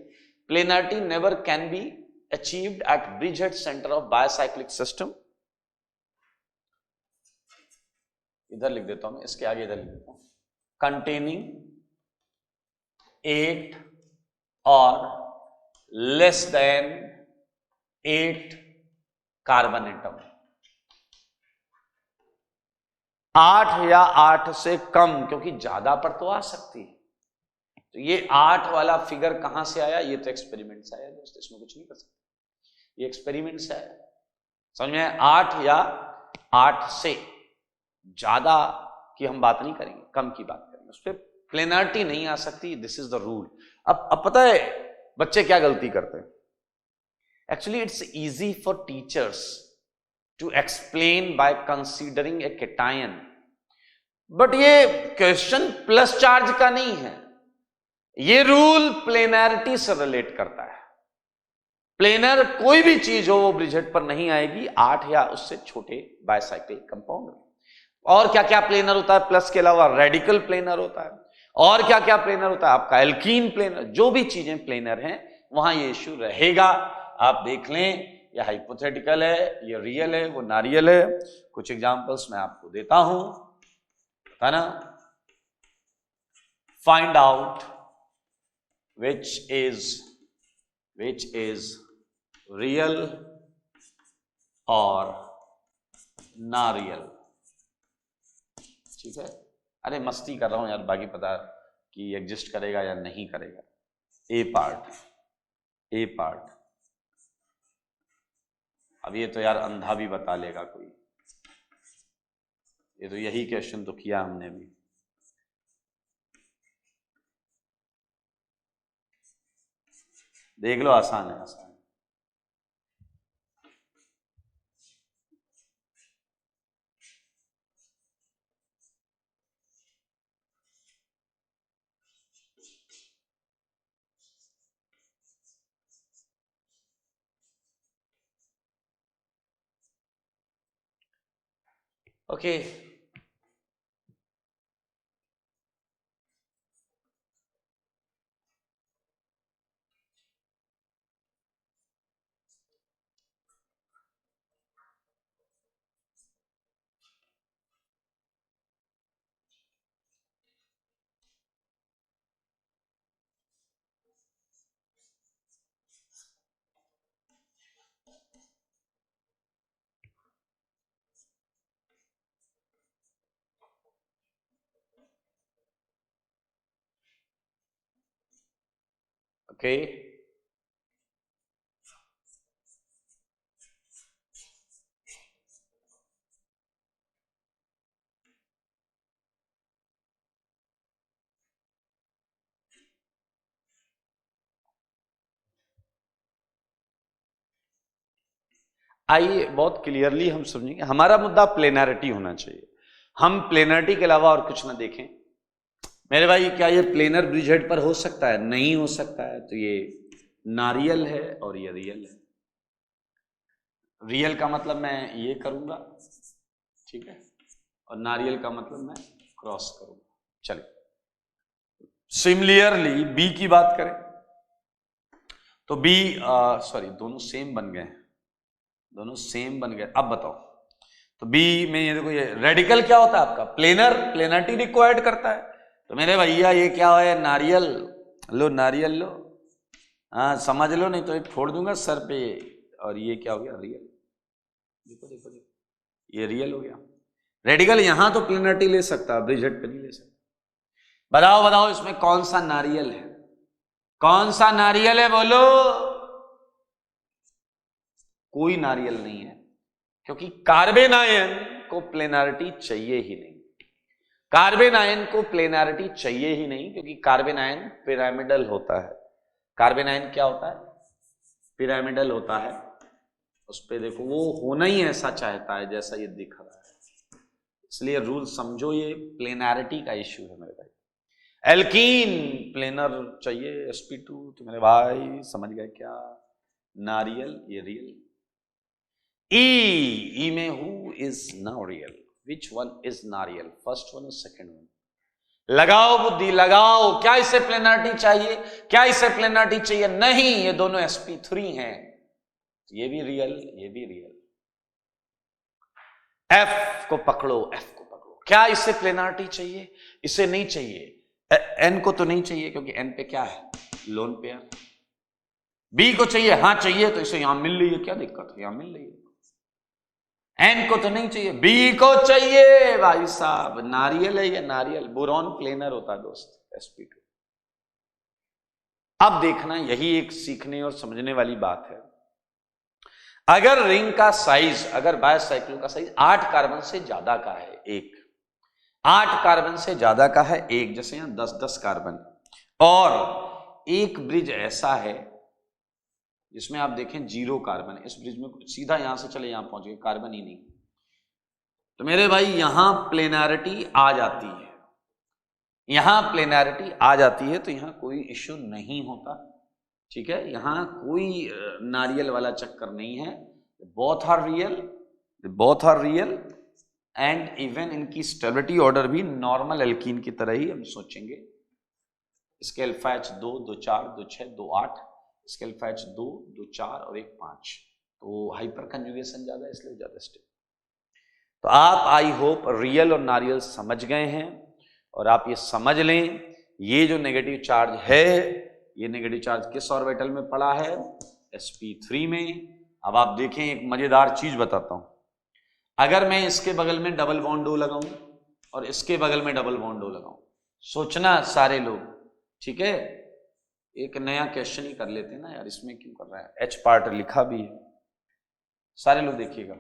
Speaker 1: planarity never can be achieved at bridge head centre of bicyclic system. इधर लिख देता हूं मैं, इसके आगे इधर लिख देता हूं, containing 8 or less than 8 carbon atom. 8 या 8 से कम, क्योंकि ज्यादा पर तो आ सकती है। तो ये 8 वाला फिगर कहां से आया? ये तो एक्सपेरिमेंट से आया दोस्त, इसमें कुछ नहीं कर सकते, ये एक्सपेरिमेंट से आया। समझ में? 8 या 8 से ज्यादा की हम बात नहीं करेंगे, कम की बात करेंगे, उस पर प्लेनैरिटी नहीं आ सकती। This is the rule. अब पता है बच्चे क्या गलती करते हैं? Actually it's easy for teachers to explain by considering a cation, but ये क्वेश्चन प्लस चार्ज का नहीं है। ये रूल प्लेनैरिटी से रिलेट करता है। प्लेनर कोई भी चीज हो वो ब्रिज हेड पर नहीं आएगी 8 या उससे छोटे बायसाइक्लिक कंपाउंड में। और क्या क्या प्लेनर होता है प्लस के अलावा? रेडिकल प्लेनर होता है, और क्या क्या प्लेनर होता है आपका? Alkene planar. जो भी चीजें प्लेनर हैं वहां ये इश्यू रहेगा। आप देख लें, ये हाइपोथेटिकल है, ये रियल है, वो नारियल है। कुछ एग्जांपल्स मैं आपको देता हूं, है ना? Find out which is real और नारियल। ठीक है, अरे मस्ती कर रहा हूं यार, बाकी पता कि एग्जिस्ट करेगा या नहीं करेगा। ए पार्ट अब ये तो यार अंधा भी बता लेगा कोई, ये तो यही क्वेश्चन तो किया हमने भी। देख लो, आसान है, आसान। ओके ओके आइए बहुत क्लियरली हम समझेंगे। हमारा मुद्दा प्लेनैरिटी होना चाहिए, हम प्लेनैरिटी के अलावा और कुछ ना देखें। मेरे भाई क्या ये प्लेनर ब्रिज हेड पर हो सकता है? नहीं हो सकता है। तो ये नारियल है और ये रियल है। रियल का मतलब मैं ये करूंगा, ठीक है, और नारियल का मतलब मैं क्रॉस करूंगा। चलिए सिमिलरली बी की बात करें तो बी सॉरी दोनों सेम बन गए, दोनों सेम बन गए। अब बताओ तो बी में ये देखो, ये रेडिकल क्या होता है आपका? प्लेनर, प्लेनरिटी रिक्वायर्ड करता है। तो मेरे भैया ये क्या है? नारियल लो, नारियल लो, हाँ समझ लो, नहीं तो ये फोड़ दूंगा सर पे। और ये क्या हो गया? रियल। देखो देखो देखो, ये रियल हो गया। रेडिकल यहां तो प्लेनरिटी ले सकता है, ब्रिज हेड पे नहीं ले सकता। बताओ बताओ इसमें कौन सा नारियल है? कौन सा नारियल है बोलो? कोई नारियल नहीं है, क्योंकि कार्बन आयन को प्लेनरिटी चाहिए ही नहीं। कार्बन आयन को प्लेनरिटी चाहिए ही नहीं, क्योंकि कार्बन आयन पिरामिडल होता है। कार्बन आयन क्या होता है? पिरामिडल होता है। उस पे देखो वो होना ही ऐसा चाहता है जैसा ये दिख रहा है। इसलिए रूल समझो, ये प्लेनरिटी का इश्यू है मेरे भाई। एल्कीन प्लेनर चाहिए, sp2। तो मेरे भाई समझ गए क्या? नारियल, ये रियल। ई में हु इज नारियल? विच वन इज नारियल? फर्स्ट वन और सेकेंड वन? लगाओ बुद्धि लगाओ। क्या इसे प्लेनरिटी चाहिए? क्या इसे प्लेनरिटी चाहिए? नहीं, ये दोनों sp3 हैं। ये भी रियल, ये भी रियल। एफ को पकड़ो, एफ को पकड़ो। क्या इसे प्लेनरिटी चाहिए? इसे नहीं चाहिए। एन को तो नहीं चाहिए, क्योंकि एन पे क्या है? Lone pair. बी को चाहिए? हां चाहिए, तो इसे यहां मिल रही है, क्या दिक्कत है? यहां मिल रही है। एन को तो नहीं चाहिए, बी को चाहिए। भाई साहब नारियल है ये, नारियल। बोरॉन प्लेनर होता है दोस्त, sp2। अब देखना, यही एक सीखने और समझने वाली बात है। अगर रिंग का साइज, अगर बायोसाइक्लो का साइज 8 कार्बन से ज्यादा का है, 8 कार्बन से ज्यादा का है एक, जैसे यहां 10-10 कार्बन, और एक ब्रिज ऐसा है जिसमें आप देखें 0 कार्बन है, इस ब्रिज में सीधा यहां से चले यहां पहुंच गए, कार्बन ही नहीं, तो मेरे भाई यहां प्लेनरिटी आ जाती है। यहां प्लेनरिटी आ जाती है तो यहां कोई इश्यू नहीं होता, ठीक है। यहां कोई नारियल वाला चक्कर नहीं है। Both are real, both are real, and even इनकी स्टेबिलिटी ऑर्डर भी नॉर्मल एल्कीन की तरह ही हम सोचेंगे। इसके अल्फा H 2, 2 4, 2 6, 2 8, इसके अल्फा H 2, 2 4 और 1 5, तो हाइपर कंजुगेशन ज्यादा है, इसलिए ज्यादा स्टेबल। तो आप आई होप रियल और नारियल समझ गए हैं, और आप ये समझ लें, ये जो नेगेटिव चार्ज है, ये नेगेटिव चार्ज किस ऑर्बिटल में पड़ा है? sp3 में। अब आप देखें, एक मजेदार चीज बताता हूं। अगर मैं इसके बगल में डबल बॉन्ड O लगाऊं, और इसके बगल में डबल बॉन्ड लगाऊं। सोचना सारे लोग, ठीक है। एक नया क्वेश्चन ही कर लेते हैं ना यार, इसमें क्यों कर रहा है। एच पार्ट लिखा भी है, सारे लोग देखिएगा।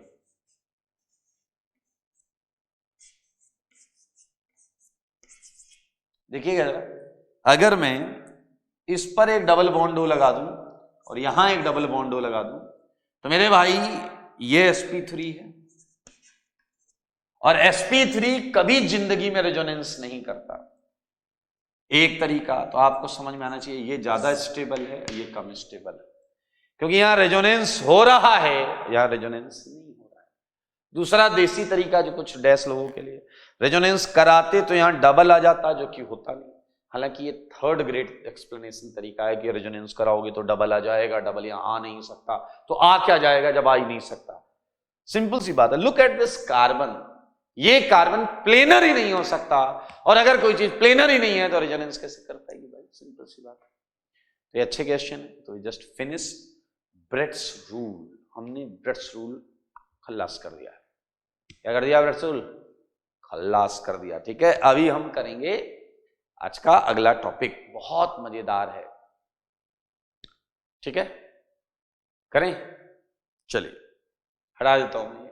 Speaker 1: देखिएगा जरा, अगर मैं इस पर एक डबल बॉन्ड लगा दूं और यहां एक डबल बॉन्ड लगा दूं, तो मेरे भाई ये sp3 है, और sp3 कभी जिंदगी में रेजोनेंस नहीं करता। एक तरीका तो आपको समझ में आना चाहिए, ये ज्यादा स्टेबल है, ये कम स्टेबल है, क्योंकि यहां रेजोनेंस हो रहा है, यहां रेजोनेंस नहीं हो रहा है। दूसरा देसी तरीका जो कुछ डैश लोगों के लिए, रेजोनेंस कराते तो यहां डबल आ जाता, जो कि होता नहीं। हालांकि ये थर्ड ग्रेड एक्सप्लेनेशन तरीका है कि रेजोनेंस कराओगे तो डबल आ जाएगा, डबल यहां आ नहीं सकता, तो आ क्या जाएगा जब आ ही नहीं सकता। सिंपल सी बात है। लुक एट दिस कार्बन, ये कार्बन प्लेनर ही नहीं हो सकता, और अगर कोई चीज प्लेनर ही नहीं है तो रेजोनेंस कैसे कर पाएगी भाई, सिंपल सी बात है। तो ये अच्छे क्वेश्चन है। तो जस्ट फिनिश ब्रेट्स रूल, हमने ब्रेट्स रूल खल्लास कर दिया है। क्या कर दिया ब्रेट्स रूल? खल्लास कर दिया, ठीक है। अभी हम करेंगे आज का अगला टॉपिक, बहुत मजेदार है, ठीक है। करें, चलिए हटा देता हूं मैं,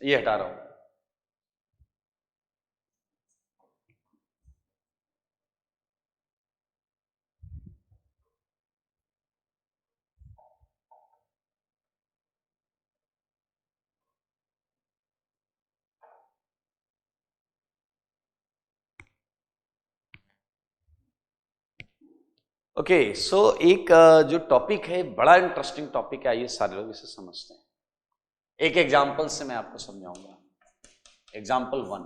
Speaker 1: ये हटा रहा हूं। ओके, सो एक जो टॉपिक है, बड़ा इंटरेस्टिंग टॉपिक है, आइए सारे लोग इसे समझते हैं। एक एग्जाम्पल से मैं आपको समझाऊंगा। एग्जाम्पल 1,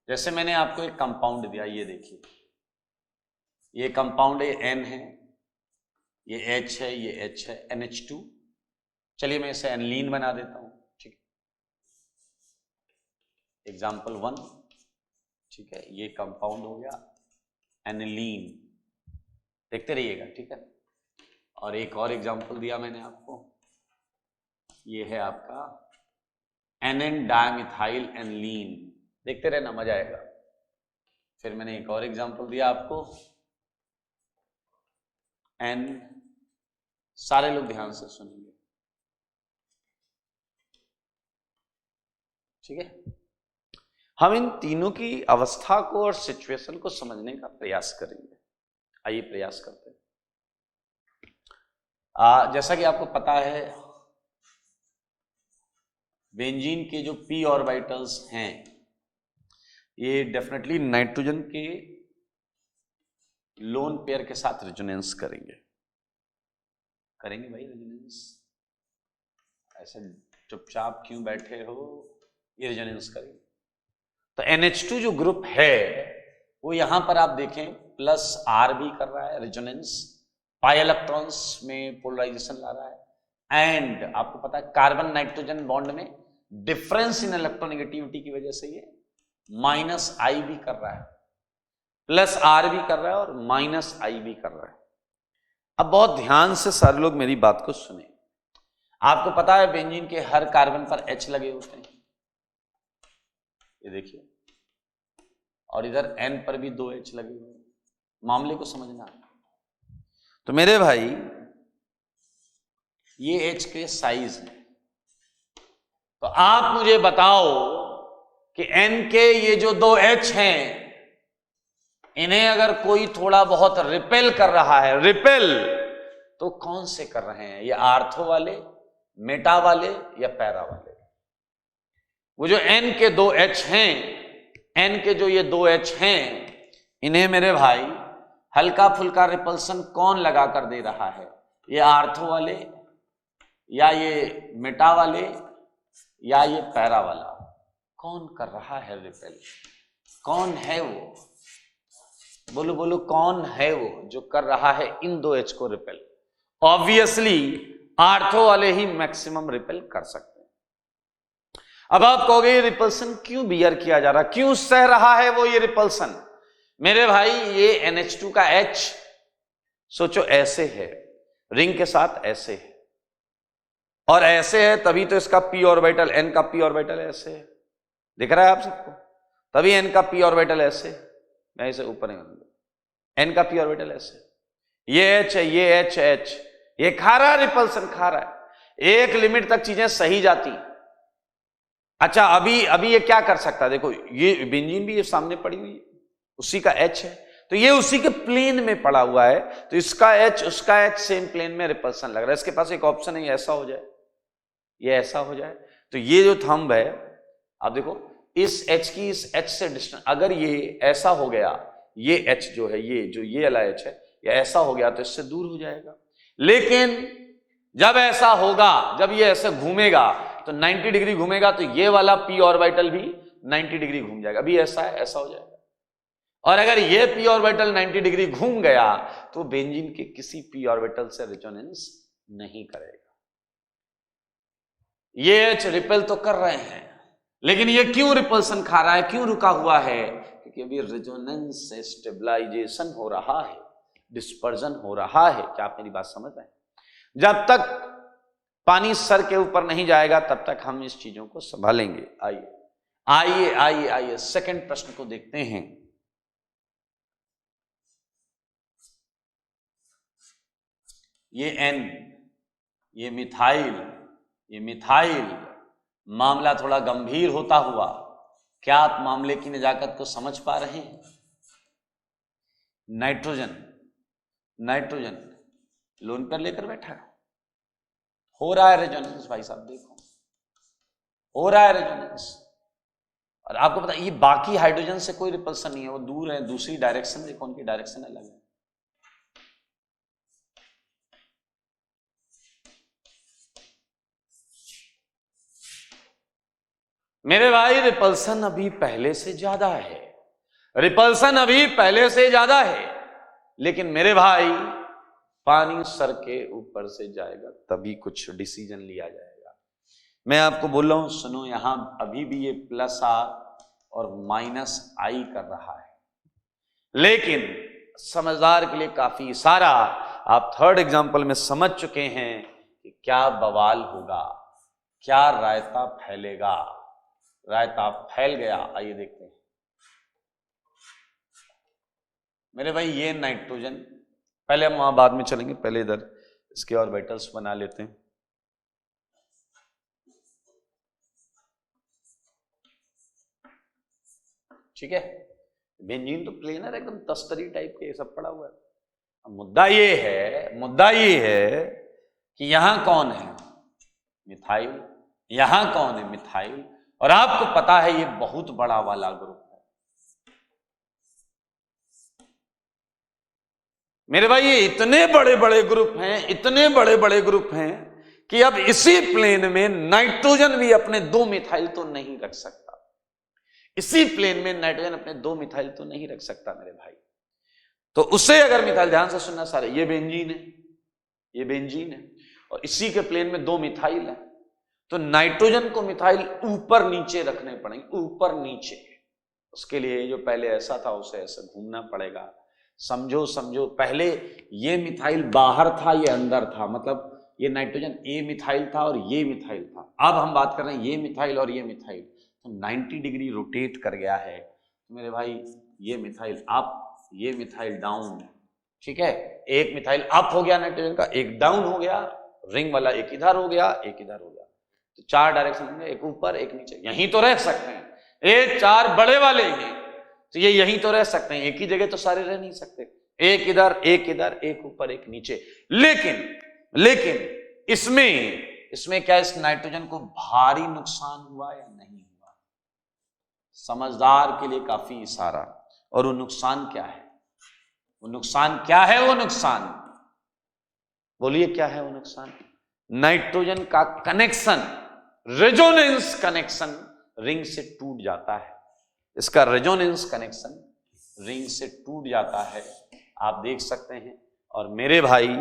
Speaker 1: जैसे मैंने आपको एक कंपाउंड दिया, ये देखिए, ये कंपाउंड एन है, ये एच है, ये एच है, NH2। चलिए मैं इसे एनलीन बना देता हूं, ठीक है। एग्जाम्पल 1, ठीक है, ये कंपाउंड हो गया एनिलीन, देखते रहिएगा, ठीक है। और एक और एग्जाम्पल दिया मैंने आपको, ये है आपका NN डायमिथाइल एनलीन, देखते रहना, मजा आएगा। फिर मैंने एक और एग्जाम्पल दिया आपको, N, सारे लोग ध्यान से सुनेंगे, ठीक है। हम इन तीनों की अवस्था को और सिचुएशन को समझने का प्रयास करेंगे। आइए प्रयास करते हैं। जैसा कि आपको पता है, बेंजीन के जो p ऑर्बिटल्स हैं, ये डेफिनेटली नाइट्रोजन के लोन पेयर के साथ रेजोनेंस करेंगे। करेंगे भाई रेजोनेंस, ऐसे चुपचाप क्यों बैठे हो, ये रेजोनेंस करेंगे। तो NH2 जो ग्रुप है वो यहां पर आप देखें +R भी कर रहा है रेजोनेंस, पाई इलेक्ट्रॉन्स में पोलराइजेशन ला रहा है, एंड आपको पता है कार्बन नाइट्रोजन बॉन्ड में डिफरेंस इन इलेक्ट्रोनेगेटिविटी की वजह से ये -I भी कर रहा है, +R भी कर रहा है और -I भी कर रहा है। अब बहुत ध्यान से सारे लोग मेरी बात को सुने। आपको पता है बेंजीन के हर कार्बन पर H लगे होते हैं, ये देखिए, और इधर N पर भी 2 H लगे हुए हैं। मामले को समझना। तो मेरे भाई ये H के साइज है, तो आप मुझे बताओ कि N के ये जो 2 H हैं, इन्हें अगर कोई थोड़ा बहुत रिपेल कर रहा है, रिपेल, तो कौन से कर रहे हैं? ये आर्थो वाले, मेटा वाले या पैरा वाले? वो जो N के 2 H हैं, N के जो ये 2 H हैं, इन्हें मेरे भाई हल्का फुल्का रिपल्सन कौन लगा कर दे रहा है? ये आर्थो वाले या ये मेटा वाले या ये पैरा वाला? कौन कर रहा है रिपेल? कौन है वो? बोलो बोलो, कौन है वो जो कर रहा है इन 2 H को रिपेल? ऑब्वियसली आर्थो वाले ही मैक्सिमम रिपेल कर सकते हैं। अब आप कहोगे ये रिपल्सन क्यों बियर किया जा रहा, क्यों सह रहा है वो ये रिपल्सन? मेरे भाई ये NH2 का H सोचो ऐसे है, रिंग के साथ ऐसे है, और ऐसे है, तभी तो इसका p ऑर्बिटल, N का p ऑर्बिटल ऐसे है। दिख रहा है आप सबको? तभी n का p ऑर्बिटल ऐसे, मैं इसे ऊपर नहीं बनूंगा, n का p ऑर्बिटल ऐसे, ये h है, ये h, ये खा रहा है, रिपल्सन खा रहा है, एक लिमिट तक चीजें सही जाती। अच्छा अभी ये क्या कर सकता है, देखो ये बेंजीन भी ये सामने पड़ी हुई है, उसी का H है, तो ये उसी के प्लेन में पड़ा हुआ है, तो इसका H उसका H सेम प्लेन में रिपल्सन लग रहा है। इसके पास एक ऑप्शन है, ये ऐसा हो जाए, ये ऐसा हो जाए, तो ये जो थंब है, आप देखो इस H की इस H से डिस्टेंस, अगर ये ऐसा हो गया, ये H जो है, ये जो ये वाला H है, ये ऐसा हो गया तो इससे दूर हो जाएगा। लेकिन जब ऐसा होगा, जब ये ऐसे घूमेगा तो 90 डिग्री घूमेगा, तो ये वाला p ऑर्बिटल भी 90 डिग्री घूम जाएगा। अभी ऐसा है, ऐसा हो जाएगा। और अगर ये p ऑर्बिटल 90 डिग्री घूम गया तो बेंजीन के किसी p ऑर्बिटल से रेजोनेंस नहीं करेगा। ये H रिपेल तो कर रहे हैं, लेकिन ये क्यों रिपल्सन खा रहा है, क्यों रुका हुआ है? क्योंकि अभी रेजोनेंस से स्टेबलाइजेशन हो रहा है, डिस्पर्जन हो रहा है। क्या आप मेरी बात समझ रहे हैं? जब तक पानी सर के ऊपर नहीं जाएगा तब तक हम इस चीजों को संभालेंगे। आइए आइए आइए आइए सेकंड प्रश्न को देखते हैं। ये N, ये मिथाइल, मामला थोड़ा गंभीर होता हुआ, क्या आप मामले की नजाकत को समझ पा रहे हैं? नाइट्रोजन लोन पर लेकर बैठा है, हो रहा है रेजोनेंस। भाई साहब देखो, हो रहा है रेजोनेंस। और आपको पता है ये बाकी हाइड्रोजन से कोई रिपल्सन नहीं है, वो दूर है, दूसरी डायरेक्शन देखो, उनकी डायरेक्शन अलग है। मेरे भाई रिपल्सन अभी पहले से ज्यादा है, रिपल्सन अभी पहले से ज्यादा है, लेकिन मेरे भाई पानी सर के ऊपर से जाएगा तभी कुछ डिसीजन लिया जाएगा। मैं आपको बोल रहा हूं, सुनो, यहां अभी भी ये प्लस R और माइनस I कर रहा है, लेकिन समझदार के लिए काफी सारा आप थर्ड एग्जांपल में समझ चुके हैं कि क्या बवाल होगा, क्या रायता फैलेगा। रायता फैल गया। आइए देखते हैं मेरे भाई, ये नाइट्रोजन, पहले हम वहां बाद में चलेंगे, पहले इधर इसके ऑर्बिटल्स बना लेते हैं। ठीक है, बेंजीन तो प्लेनर एकदम तस्तरी टाइप के सब पड़ा हुआ है। अब मुद्दा ये है कि यहां कौन है? मिथाइल। यहां कौन है? मिथाइल। और आपको पता है ये बहुत बड़ा वाला ग्रुप है मेरे भाई, ये इतने बड़े बड़े ग्रुप हैं, इतने बड़े बड़े ग्रुप हैं कि अब इसी प्लेन में नाइट्रोजन भी अपने 2 मिथाइल तो नहीं रख सकता। इसी प्लेन में नाइट्रोजन अपने 2 मिथाइल तो नहीं रख सकता मेरे भाई। तो उसे अगर मिथाइल, ध्यान से सुनना सारे, ये बेंजीन है, ये बेंजीन है, और इसी के प्लेन में 2 मिथाइल है, तो नाइट्रोजन को मिथाइल ऊपर नीचे रखने पड़ेंगे, ऊपर नीचे। उसके लिए जो पहले ऐसा था उसे ऐसा घूमना पड़ेगा। समझो, पहले ये मिथाइल बाहर था, ये अंदर था, मतलब ये नाइट्रोजन ए मिथाइल था और ये मिथाइल था। अब हम बात कर रहे हैं ये मिथाइल और ये मिथाइल, तो 90 डिग्री रोटेट कर गया है। तो मेरे भाई ये मिथाइल अप, ये मिथाइल डाउन। ठीक है, एक मिथाइल अप हो गया नाइट्रोजन का, एक डाउन हो गया, रिंग वाला एक इधर हो गया, एक इधर हो गया, तो 4 डायरेक्शन होंगे, एक ऊपर एक नीचे। यहीं तो रह सकते हैं, ये 4 बड़े वाले हैं, तो ये यहीं तो रह सकते हैं, एक ही जगह तो सारे रह नहीं सकते, एक इधर एक इधर, एक ऊपर एक नीचे। लेकिन इसमें क्या इस नाइट्रोजन को भारी नुकसान हुआ या नहीं हुआ? समझदार के लिए काफी इशारा। और वो नुकसान क्या है? वो नुकसान क्या है? वो नुकसान बोलिए, क्या है वो नुकसान? नाइट्रोजन का कनेक्शन, रेजोनेंस कनेक्शन रिंग से टूट जाता है। इसका रेजोनेंस कनेक्शन रिंग से टूट जाता है, आप देख सकते हैं। और मेरे भाई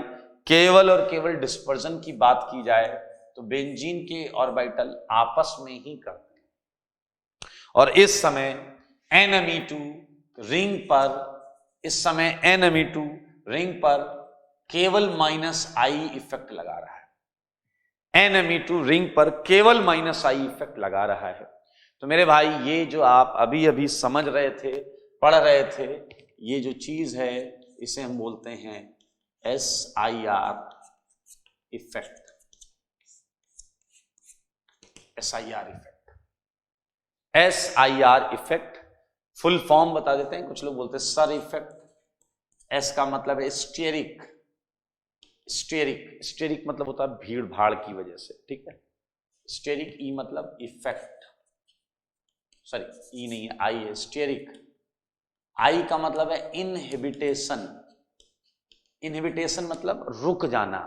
Speaker 1: केवल और केवल डिस्पर्जन की बात की जाए तो बेंजीन के ऑर्बिटल आपस में ही करते हैं। और इस समय NMe2 रिंग पर, इस समय NMe2 रिंग पर केवल -I इफेक्ट लगा रहा है। NMe2 रिंग पर केवल -I इफेक्ट लगा रहा है। तो तो मेरे भाई ये जो आप अभी अभी समझ रहे थे, पढ़ रहे थे, ये जो चीज है इसे हम बोलते हैं SIR effect. SIR effect, SIR effect full form बता देते हैं। कुछ लोग बोलते हैं सर इफेक्ट। एस का मतलब है स्टेरिक। स्टेरिक मतलब होता है भीड़ भाड़ की वजह से, ठीक है। स्टेरिक, ई मतलब इफेक्ट, सॉरी ई नहीं है, आई है, स्टेरिक। आई का मतलब है इनहिबिटेशन। इनहिबिटेशन मतलब रुक जाना,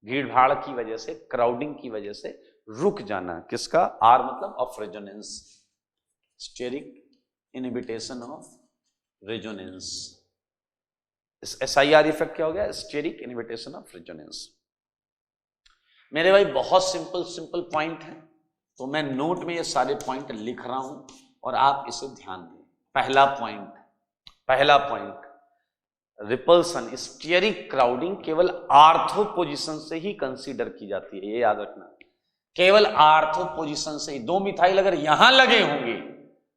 Speaker 1: भीड़ भाड़ की वजह से, क्राउडिंग की वजह से रुक जाना। किसका? आर मतलब of resonance. Steric inhibition of resonance. SIR effect क्या हो गया? Steric inhibition of resonance. मेरे भाई बहुत सिंपल पॉइंट है, तो मैं नोट में ये सारे पॉइंट लिख रहा हूं और आप इसे ध्यान दें। पहला पॉइंट रिपल्सन, स्टेरिक क्राउडिंग केवल आर्थो पोजीशन से ही कंसीडर की जाती है, ये याद रखना। केवल आर्थो पोजीशन से ही। दो मिथाइल अगर यहां लगे होंगे,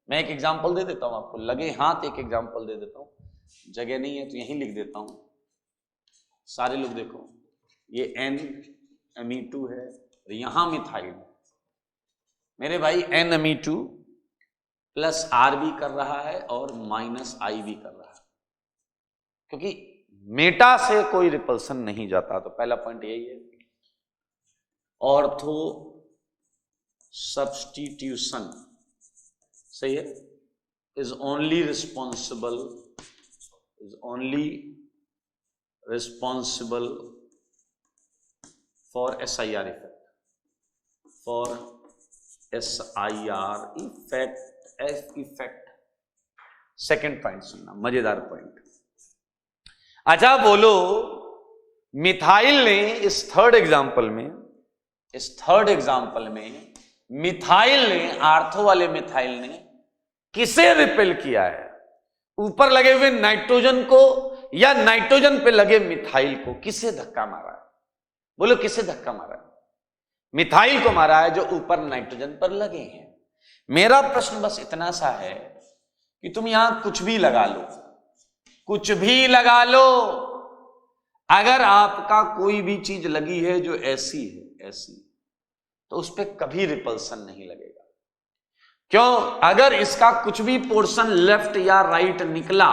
Speaker 1: मैं एक एग्जांपल दे देता हूं आपको, लगे हाथ एक एग्जांपल दे देता हूं, जगह नहीं है तो यहीं लिख देता हूं। सारे लोग देखो, ये NMe2 है और यहां मिथाइल। मेरे भाई NMe2 प्लस R भी कर रहा है और माइनस I भी कर रहा है, क्योंकि मेटा से कोई रिपल्सन नहीं जाता। तो पहला पॉइंट यही है, ऑर्थो सब्स्टिट्यूशन, सही है, is only responsible for SIR effect. Second point सुनना, मजेदार पॉइंट। अच्छा बोलो, मिथाइल ने इस थर्ड एग्जांपल में मिथाइल ने, आर्थो वाले मिथाइल ने किसे रिपेल किया है? ऊपर लगे हुए नाइट्रोजन को या नाइट्रोजन पे लगे मिथाइल को? किसे धक्का मारा है? बोलो किसे धक्का मारा है? मिथाइल को मारा है जो ऊपर नाइट्रोजन पर लगे हैं। मेरा प्रश्न बस इतना सा है कि तुम यहां कुछ भी लगा लो, अगर आपका कोई भी चीज लगी है जो ऐसी है, तो उस पर कभी रिपल्सन नहीं लगेगा। क्यों? अगर इसका कुछ भी पोर्शन लेफ्ट या राइट निकला,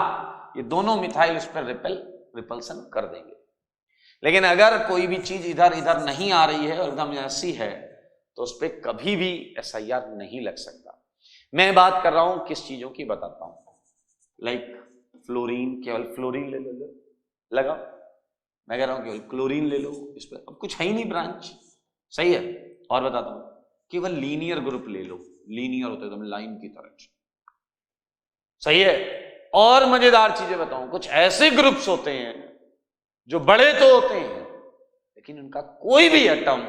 Speaker 1: ये दोनों मिथाइल उस पर रिपल्सन कर देंगे। लेकिन अगर कोई भी चीज इधर नहीं आ रही है और एकदम ऐसी है, तो उस पर कभी भी SIR नहीं लग सकता। मैं बात कर रहा हूं किस चीजों की, बताता हूं। लाइक फ्लोरीन, केवल फ्लोरीन ले लो, लगाओ। मैं कह रहा हूं केवल क्लोरीन ले लो, इस पर अब कुछ है ही नहीं ब्रांच, सही है। और बताता हूं, केवल लीनियर ग्रुप ले लो, लीनियर होते एकदम लाइन की तरह, सही है। और मजेदार चीजें बताऊं, कुछ ऐसे ग्रुप्स होते हैं जो बड़े तो होते हैं, लेकिन उनका कोई भी एटम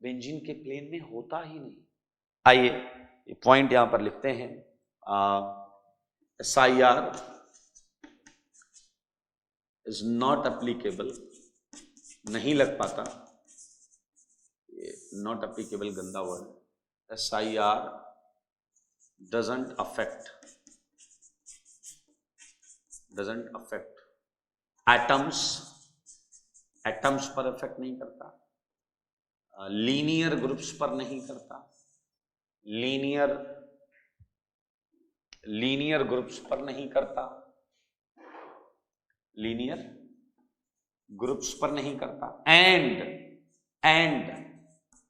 Speaker 1: बेंजीन के प्लेन में होता ही नहीं। आइए ये पॉइंट यहां पर लिखते हैं। SIR इज नॉट एप्लीकेबल, नहीं लग पाता, ये नॉट एप्लीकेबल गंदा word. SIR doesn't affect atoms पर इफेक्ट नहीं करता, लीनियर ग्रुप्स पर नहीं करता, लीनियर ग्रुप्स पर नहीं करता, लीनियर ग्रुप्स पर नहीं करता, एंड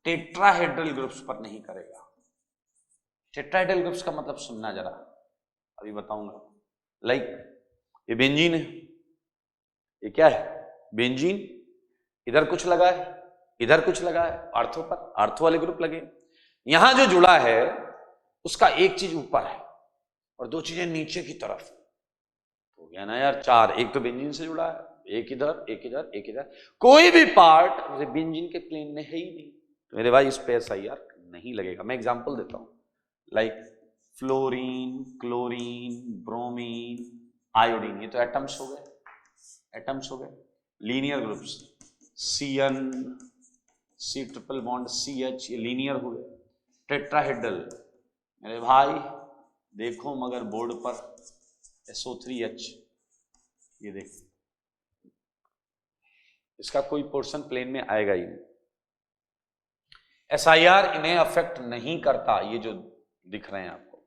Speaker 1: टेट्राहेड्रल ग्रुप्स पर नहीं करेगा। टेट्राहेड्रल ग्रुप्स का मतलब सुनना जरा, अभी बताऊंगा। लाइक ये बेंजीन है, ये क्या है? बेंजीन। इधर कुछ लगा है, इधर कुछ लगा है, आर्थो पर, आर्थो वाले ग्रुप लगे। यहां जो जुड़ा है उसका एक चीज ऊपर है और दो चीजें नीचे की तरफ। हो गया ना यार, चार। एक तो बेंजीन से जुड़ा है, एक इधर, एक इधर, एक इधर, कोई भी पार्ट बेंजीन के प्लेन में है ही नहीं। तो मेरे भाई इस पे SIR नहीं लगेगा। मैं एग्जांपल देता हूं, like fluorine, chlorine, bromine, iodine, ये तो एटम्स हो गए। Linear groups, CN, C triple bond CH, ये लीनियर हो गए। टेट्राहेड्रल, मेरे भाई देखो मगर बोर्ड पर SO3H, ये देखो इसका कोई पोर्शन प्लेन में आएगा ही नहीं। SIR इन्हें अफेक्ट नहीं करता, ये जो दिख रहे हैं आपको।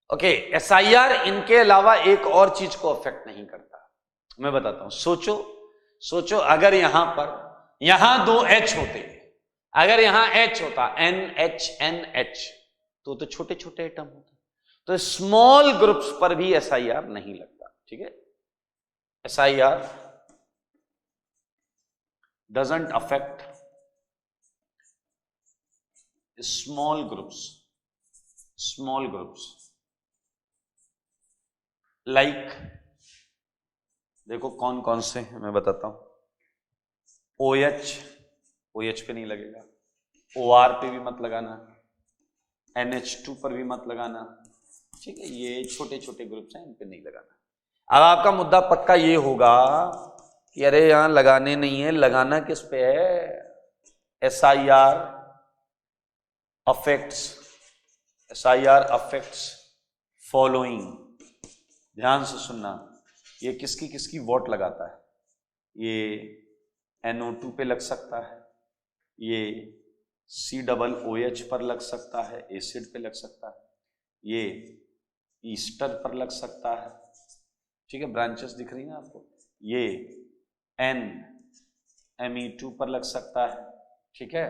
Speaker 1: ओके, SIR इनके अलावा एक और चीज को अफेक्ट नहीं करता। मैं बताता हूं, सोचो अगर यहां पर यहां 2 H होते, अगर यहां H होता NH तो छोटे छोटे एटम होते, तो स्मॉल ग्रुप्स पर भी SIR नहीं लगता। ठीक है, SIR doesn't affect small groups like, देखो कौन कौन से हैं मैं बताता हूं। OH पे नहीं लगेगा, OR पे भी मत लगाना, NH2 पर भी मत लगाना। ठीक है, ये छोटे छोटे ग्रुप्स हैं, इन पे नहीं लगाना। अब आपका मुद्दा पक्का ये होगा कि अरे यहां लगाने नहीं है, लगाना किस पे है? SIR affects following. ध्यान से सुनना, ये किसकी किसकी वोट लगाता है? ये NO2 पे लग सकता है, ये COOH पर लग सकता है, एसिड पे लग सकता है, ये ईस्टर पर लग सकता है। ठीक है, ब्रांचेस दिख रही हैं आपको, ये NMe2 पर लग सकता है। ठीक है,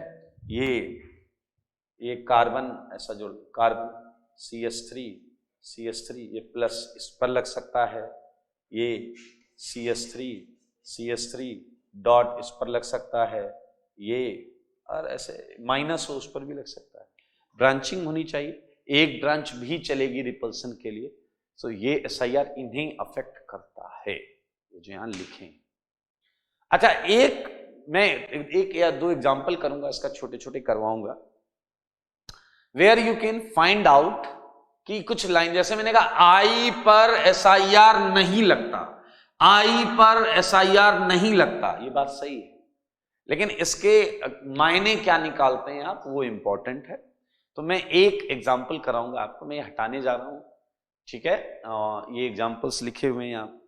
Speaker 1: ये कार्बन ऐसा जोड़, कार्बन CH3 ये प्लस इस पर लग सकता है, ये CH3 डॉट इस पर लग सकता है, ये और ऐसे माइनस हो उस पर भी लग सकता है। ब्रांचिंग होनी चाहिए, एक ब्रांच भी चलेगी रिपल्सन के लिए। तो ये SIR इन्हें अफेक्ट करता है, ये जो यहां लिखे। अच्छा, मैं एक या 2 एग्जांपल करूंगा, इसका छोटे छोटे करवाऊंगा, where you can find out कि कुछ लाइन, जैसे मैंने कहा I पर SIR नहीं लगता, I पर SIR नहीं लगता, ये बात सही है, लेकिन इसके मायने क्या निकालते हैं आप, वो इंपॉर्टेंट है। तो मैं एक एग्जांपल कराऊंगा आपको, मैं हटाने जा रहा हूं। ठीक है, ये एग्जांपल्स लिखे हुए हैं आप,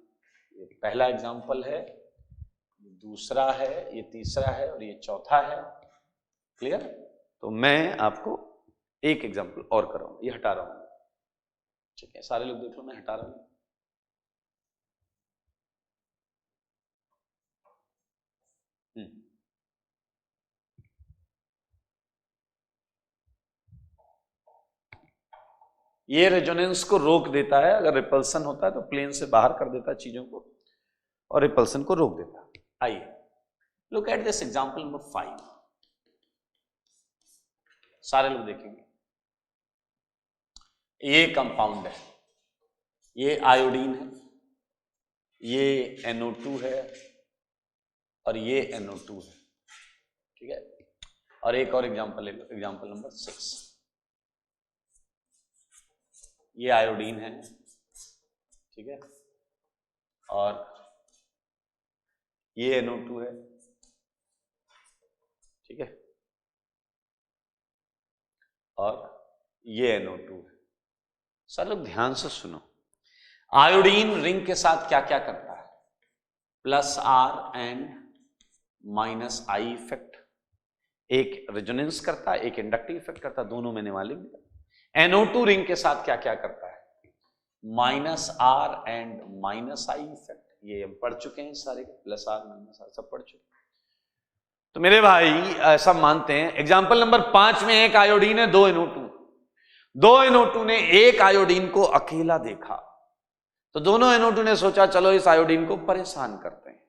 Speaker 1: ये पहला एग्जांपल है, दूसरा है, ये तीसरा है और ये चौथा है। क्लियर? तो मैं आपको एक एग्जांपल और कराऊंगा, ये हटा रहा हूं। ठीक है, सारे लोग देख लो, मैं हटा रहा हूं। ये रेजोनेंस को रोक देता है, अगर रिपल्सन होता है तो प्लेन से बाहर कर देता है चीजों को और रिपल्सन को रोक देता है। आइए look at this example number 5, सारे लोग देखेंगे। ये कंपाउंड है, ये आयोडीन है, ये NO2 है और ये NO2 है। ठीक है, और एक और एग्जांपल ले लो, एग्जांपल नंबर 6, ये आयोडीन है। ठीक है, और ये NO2 है। ठीक है, और ये NO2 है। सर लोग ध्यान से सुनो, आयोडीन रिंग के साथ क्या क्या करता है? +R एंड -I इफेक्ट, एक रेजोनेंस करता है, एक इंडक्टिव इफेक्ट करता है, दोनों मैंने वाले। NO2 रिंग के साथ क्या क्या करता है? -R एंड -I इफेक्ट, ये हम पढ़ चुके हैं सारे, +R -R सब पढ़ चुके। तो मेरे भाई ऐसा मानते हैं, एग्जांपल नंबर 5 में एक आयोडीन है, 2 NO2 ने एक आयोडीन को अकेला देखा, तो दोनों NO2 ने सोचा चलो इस आयोडीन को परेशान करते हैं,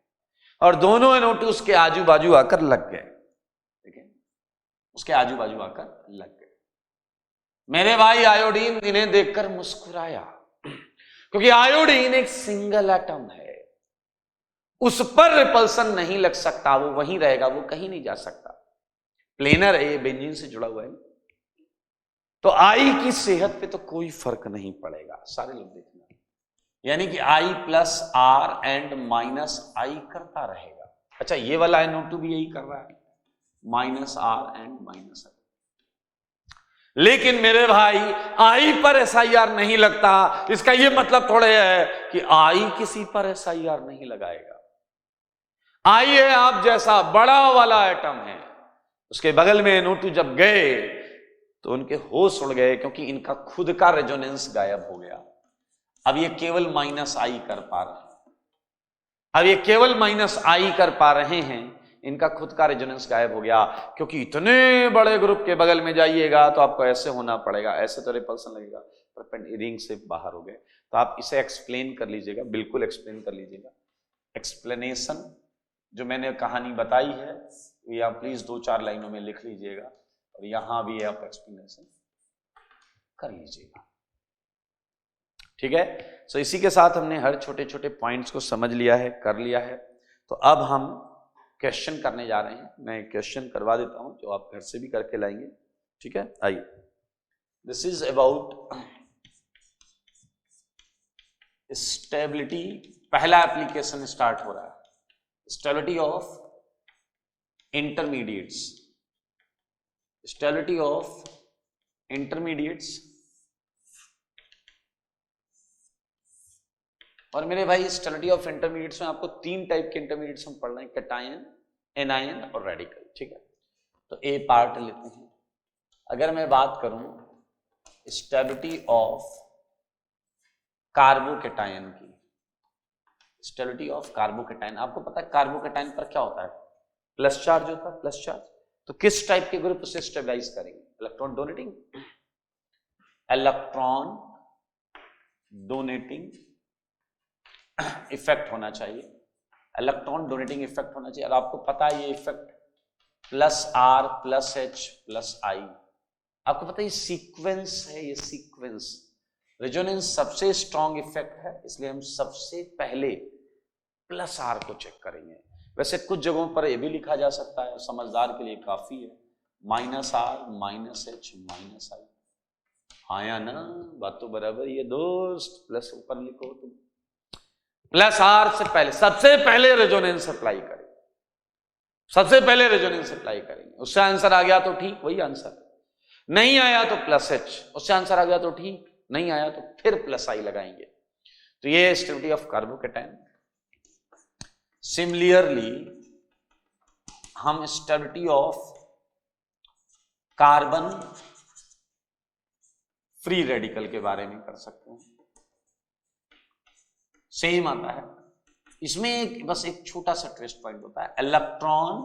Speaker 1: और दोनों NO2 उसके आजू बाजू आकर लग गए। ठीक है, उसके आजू बाजू आकर लग गए। मेरे भाई आयोडीन इन्हें देखकर मुस्कुराया, क्योंकि आयोडीन एक सिंगल एटम है, उस पर रिपल्सन नहीं लग सकता, वो वहीं रहेगा, वो कहीं नहीं जा सकता, प्लेनर है, ये बेंजीन से जुड़ा हुआ है। तो आई की सेहत पे तो कोई फर्क नहीं पड़ेगा, सारे लोग देखना, यानी कि I+R एंड -I करता रहेगा। अच्छा, ये वाला NO2 भी यही कर रहा है, -R एंड -I। लेकिन मेरे भाई आई पर एसआईआर नहीं लगता, इसका ये मतलब थोड़े है कि आई किसी पर एसआईआर नहीं लगाएगा। आई है आप जैसा बड़ा वाला एटम है, उसके बगल में NO2 जब गए तो उनके होश उड़ गए, क्योंकि इनका खुद का रेजोनेंस गायब हो गया। अब ये केवल -I कर पा रहे हैं, अब ये केवल -I कर पा रहे हैं, इनका खुद का रेजोनेंस गायब हो गया। क्योंकि इतने बड़े ग्रुप के बगल में जाइएगा तो आपको ऐसे होना पड़ेगा, ऐसे तो रिपल्सन लगेगा, पर रिंग से बाहर हो गए। तो आप इसे एक्सप्लेन कर लीजिएगा, बिल्कुल एक्सप्लेन कर लीजिएगा। एक्सप्लेनेशन जो मैंने कहानी बताई है ये आप प्लीज 2-4 लाइनों में लिख लीजिएगा, और यहां भी आप एक्सप्लेनेशन कर लीजिएगा, ठीक है। सो इसी के साथ हमने हर छोटे छोटे पॉइंट्स को समझ लिया है, कर लिया है। तो अब हम क्वेश्चन करने जा रहे हैं। मैं क्वेश्चन करवा देता हूं जो आप घर से भी करके लाएंगे, ठीक है। आइए, दिस इज अबाउट स्टेबिलिटी। पहला एप्लीकेशन स्टार्ट हो रहा है, stability of intermediates, stability of intermediates. और मेरे भाई स्टेबिलिटी ऑफ इंटरमीडिएट्स में आपको 3 टाइप के इंटरमीडिएट्स हम पढ़ रहे हैं, कैटायन, एनायन और रेडिकल, ठीक है। तो ए पार्ट लेते हैं। अगर मैं बात करूं स्टेबिलिटी ऑफ कार्बोकैटायन की, स्टेबिलिटी ऑफ कार्बोकैटायन, आपको पता है कार्बोकैटायन पर क्या होता है, प्लस चार्ज होता है, प्लस चार्ज। तो किस टाइप के ग्रुप उसे स्टेबलाइज करेंगे, electron donating, electron donating effect होना चाहिए, इलेक्ट्रॉन डोनेटिंग इफेक्ट होना चाहिए। और आपको पता है ये इफेक्ट +R +H +I, आपको पता है ये सीक्वेंस है, ये सीक्वेंस रेजोनेंस सबसे स्ट्रॉन्ग इफेक्ट है, इसलिए हम सबसे पहले +R को चेक करेंगे। वैसे कुछ जगहों पर ये भी लिखा जा सकता है, समझदार के लिए काफी है, -R -H -I। आया ना, बात तो बराबर ये दोस्त, प्लस ऊपर लिखो तुम, +R से पहले सबसे पहले रेजोनेंस अप्लाई करेंगे, सबसे पहले रेजोनेंस अप्लाई करेंगे। उससे आंसर आ गया तो ठीक, वही आंसर, नहीं आया तो +H, उससे आंसर आ गया तो ठीक, नहीं आया तो फिर +I लगाएंगे। तो ये स्टेबिलिटी ऑफ कार्बोकैटायन। सिमिलरली हम stability of carbon free radical के बारे में कर सकते हैं, सेम आता है। इसमें बस एक छोटा सा ट्विस्ट पॉइंट होता है, इलेक्ट्रॉन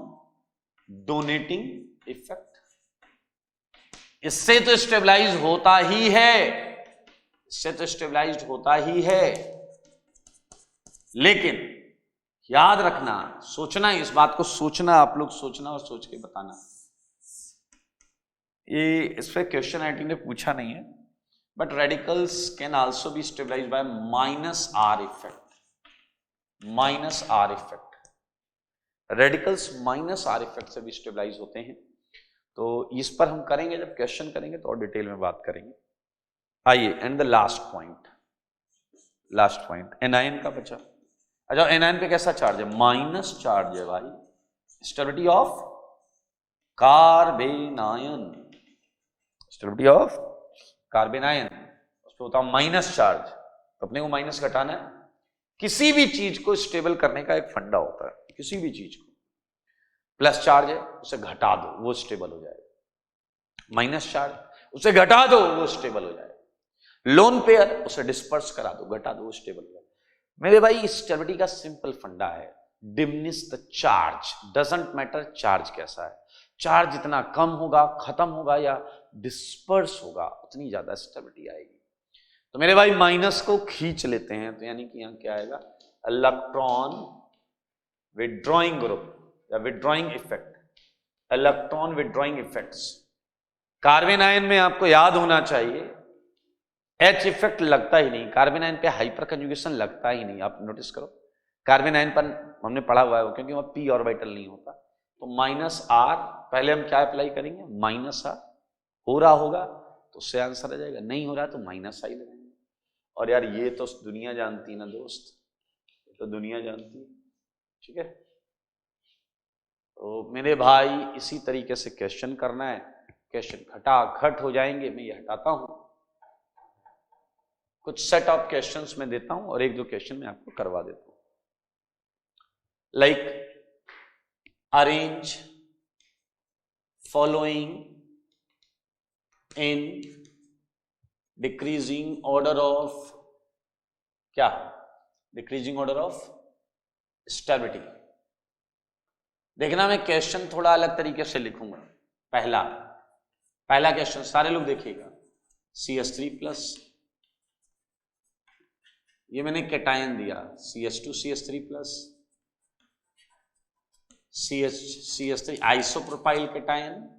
Speaker 1: डोनेटिंग इफेक्ट। इससे तो स्टेबलाइज होता ही है, इससे तो स्टेबलाइज होता ही है, लेकिन याद रखना, सोचना, इस बात को सोचना, आप लोग सोचना और सोच के बताना। ये इस पे क्वेश्चन आईटी ने पूछा नहीं है, but radicals can also be stabilise by -R effect, -R effect. Radicals -R effect से भी स्टेबलाइज होते हैं। तो इस पर हम करेंगे, जब क्वेश्चन करेंगे तो और डिटेल में बात करेंगे। आइए, and the last point, last point anion का बचा। अच्छा, एनायन पे कैसा चार्ज है, माइनस चार्ज है भाई। स्टेबिलिटी ऑफ कार्बेनायन, स्टेबिलिटी ऑफ कार्बेनायन, उस पर होता है माइनस चार्ज, तो अपने को माइनस घटाना है। किसी भी चीज को स्टेबल करने का एक फंडा होता है, किसी भी चीज को प्लस चार्ज है उसे घटा दो वो स्टेबल हो जाएगा, माइनस चार्ज उसे घटा दो वो स्टेबल हो जाएगा, लोन पेयर उसे डिस्पर्स करा दो, घटा दो वो स्टेबल हो जाएगा। मेरे भाई स्टेबिलिटी का सिंपल फंडा है, diminish the charge, doesn't matter charge कैसा है, चार्ज जितना कम होगा, खत्म होगा या डिस्पर्स होगा, उतनी ज्यादा स्टेबिलिटी आएगी। तो मेरे भाई माइनस को खींच लेते हैं, तो यानी कि यहां क्या आएगा, इलेक्ट्रॉन विड्रॉइंग ग्रुप या withdrawing effect, electron withdrawing effects. Carbon ion में आपको याद होना चाहिए H इफेक्ट लगता ही नहीं, कार्बन आयन पे हाइपर कंजुगेशन लगता ही नहीं। आप नोटिस करो, कार्बन आयन पर हमने पढ़ा हुआ है, क्योंकि वहां p ऑर्बिटल नहीं होता। तो -R पहले हम क्या अप्लाई करेंगे, -R हो रहा होगा तो उससे आंसर आ जाएगा, नहीं हो रहा तो -I लगाएंगे। और यार ये तो दुनिया जानती है ना दोस्त, ये तो दुनिया जानती है, ठीक है। तो मेरे भाई इसी तरीके से क्वेश्चन करना है, क्वेश्चन घटाघट हो जाएंगे, मैं ये हटाता हूं, कुछ सेट ऑफ क्वेश्चंस मैं देता हूं और एक दो क्वेश्चन मैं आपको करवा देता हूं। Like arrange following in decreasing order of, क्या, डिक्रीजिंग ऑर्डर ऑफ स्टेबिलिटी। देखना मैं क्वेश्चन थोड़ा अलग तरीके से लिखूंगा। पहला क्वेश्चन सारे लोग देखिएगा, CH3 प्लस, ये मैंने कैटायन दिया, CH2 CH3 plus, CH3 isopropyl cation,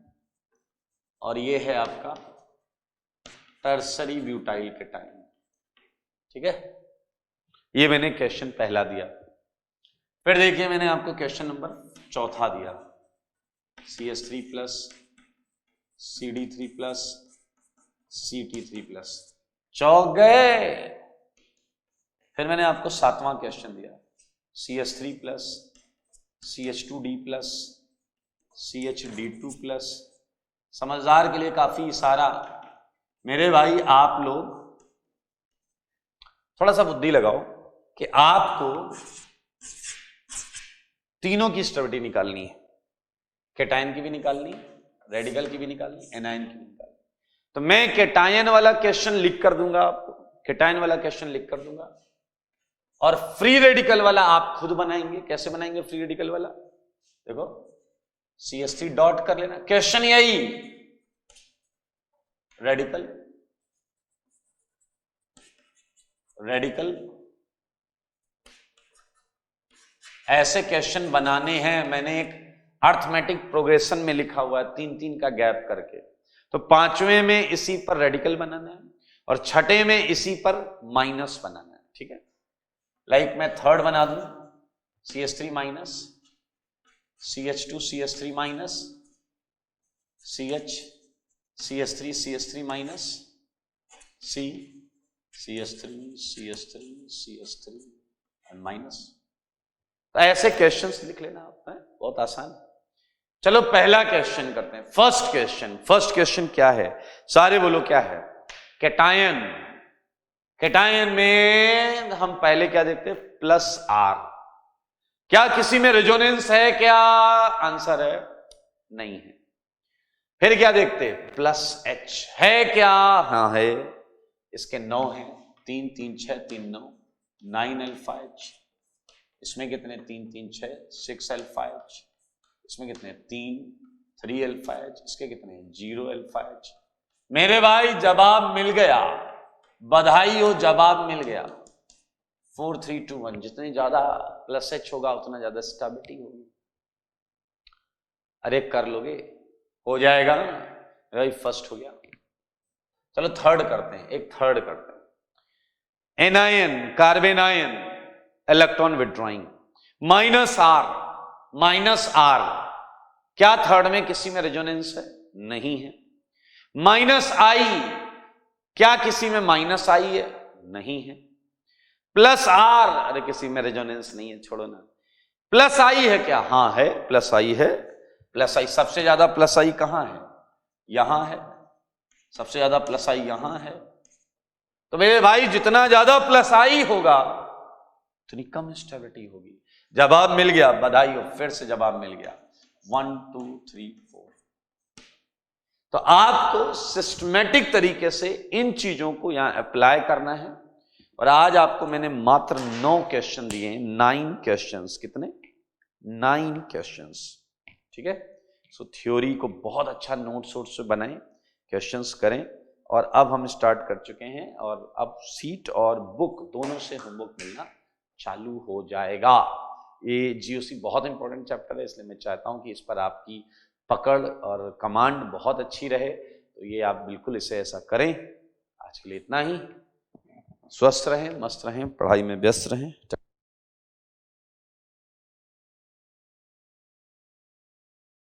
Speaker 1: और ये है आपका टर्सरी ब्यूटाइल कैटायन। ठीक है, ये मैंने क्वेश्चन पहला दिया। फिर देखिए मैंने आपको क्वेश्चन नंबर चौथा दिया, CH3 plus, CD3 plus, CT3 plus, चौक गए। फिर मैंने आपको सातवां क्वेश्चन दिया, CH3 plus, CH2D plus, CHD2 plus. समझदार के लिए काफी इशारा। मेरे भाई आप लोग थोड़ा सा बुद्धि लगाओ कि आपको तीनों की स्टेबिलिटी निकालनी है, कैटायन की भी निकालनी, रेडिकल की भी निकालनी, एनायन की भी निकालनी। तो मैं कैटायन वाला क्वेश्चन लिख कर दूंगा आपको, कैटायन वाला क्वेश्चन लिख कर दूंगा, और फ्री रेडिकल वाला आप खुद बनाएंगे। कैसे बनाएंगे फ्री रेडिकल वाला? देखो CH3 डॉट कर लेना, क्वेश्चन यही, रेडिकल रेडिकल, ऐसे क्वेश्चन बनाने हैं। मैंने एक अर्थमेटिक प्रोग्रेशन में लिखा हुआ है 3-3 का गैप करके। तो पांचवें में इसी पर रेडिकल बनाना है और छठे में इसी पर माइनस बनाना है। ठीक है, लाइक मैं थर्ड बना दूं, CH3 minus, CH2 CH3 minus, CH3 minus, CH3 and minus. तो ऐसे क्वेश्चंस लिख लेना आप, बहुत आसान। चलो पहला क्वेश्चन करते हैं, फर्स्ट क्वेश्चन क्या है? सारे बोलो क्या है? कैटायन। कैटायन में हम पहले क्या देखते हैं? Plus R। क्या किसी में रेजोनेंस है? क्या आंसर है नहीं है। फिर क्या देखते? प्लस H है क्या? हाँ है। इसके 9 है, 3 3 6 3 9, 9 अल्फा H। इसमें कितने? 3 3 6 6 अल्फा H। इसमें कितने? 3 अल्फा H। इसके कितने? 0 अल्फा H। मेरे भाई जवाब मिल गया, बधाई हो, जवाब मिल गया। 4 3 2 1। जितनी ज्यादा प्लस H होगा उतना ज्यादा स्टेबिलिटी होगी। अरे कर लोगे, हो जाएगा ना भाई, फर्स्ट हो गया। चलो थर्ड करते हैं, एक थर्ड करते हैं। Anion, carbanion, electron withdrawing, minus R. क्या थर्ड में किसी में रेजोनेंस है? नहीं है। माइनस आई, क्या किसी में माइनस आई है? नहीं है। प्लस आर, अरे किसी में रेजोनेंस नहीं है, छोड़ो ना। प्लस आई है क्या? हाँ है, प्लस आई है। प्लस आई, सबसे ज्यादा प्लस आई कहां है? यहां है। सबसे ज्यादा प्लस आई यहां है। तो मेरे भाई जितना ज्यादा प्लस आई होगा उतनी कम स्टेबिलिटी होगी। जवाब मिल गया, बधाई हो, फिर से जवाब मिल गया। 1 2 3 4। तो आपको सिस्टमेटिक तरीके से इन चीजों को यहां अप्लाई करना है। और आज आपको मैंने मात्र 9 क्वेश्चन दिए हैं, 9 क्वेश्चंस। कितने? 9 क्वेश्चंस। ठीक है, सो थ्योरी को बहुत अच्छा नोट्स से बनाएं, क्वेश्चंस करें। और अब हम स्टार्ट कर चुके हैं और अब सीट और बुक दोनों से होमवर्क मिलना चालू हो जाएगा। ये GOC बहुत इंपॉर्टेंट चैप्टर है, इसलिए मैं चाहता हूं कि इस पर आपकी पकड़ और कमांड बहुत अच्छी रहे। तो ये आप बिल्कुल इसे ऐसा करें। आज के लिए इतना ही। स्वस्थ रहें, मस्त रहें, पढ़ाई में व्यस्त रहें।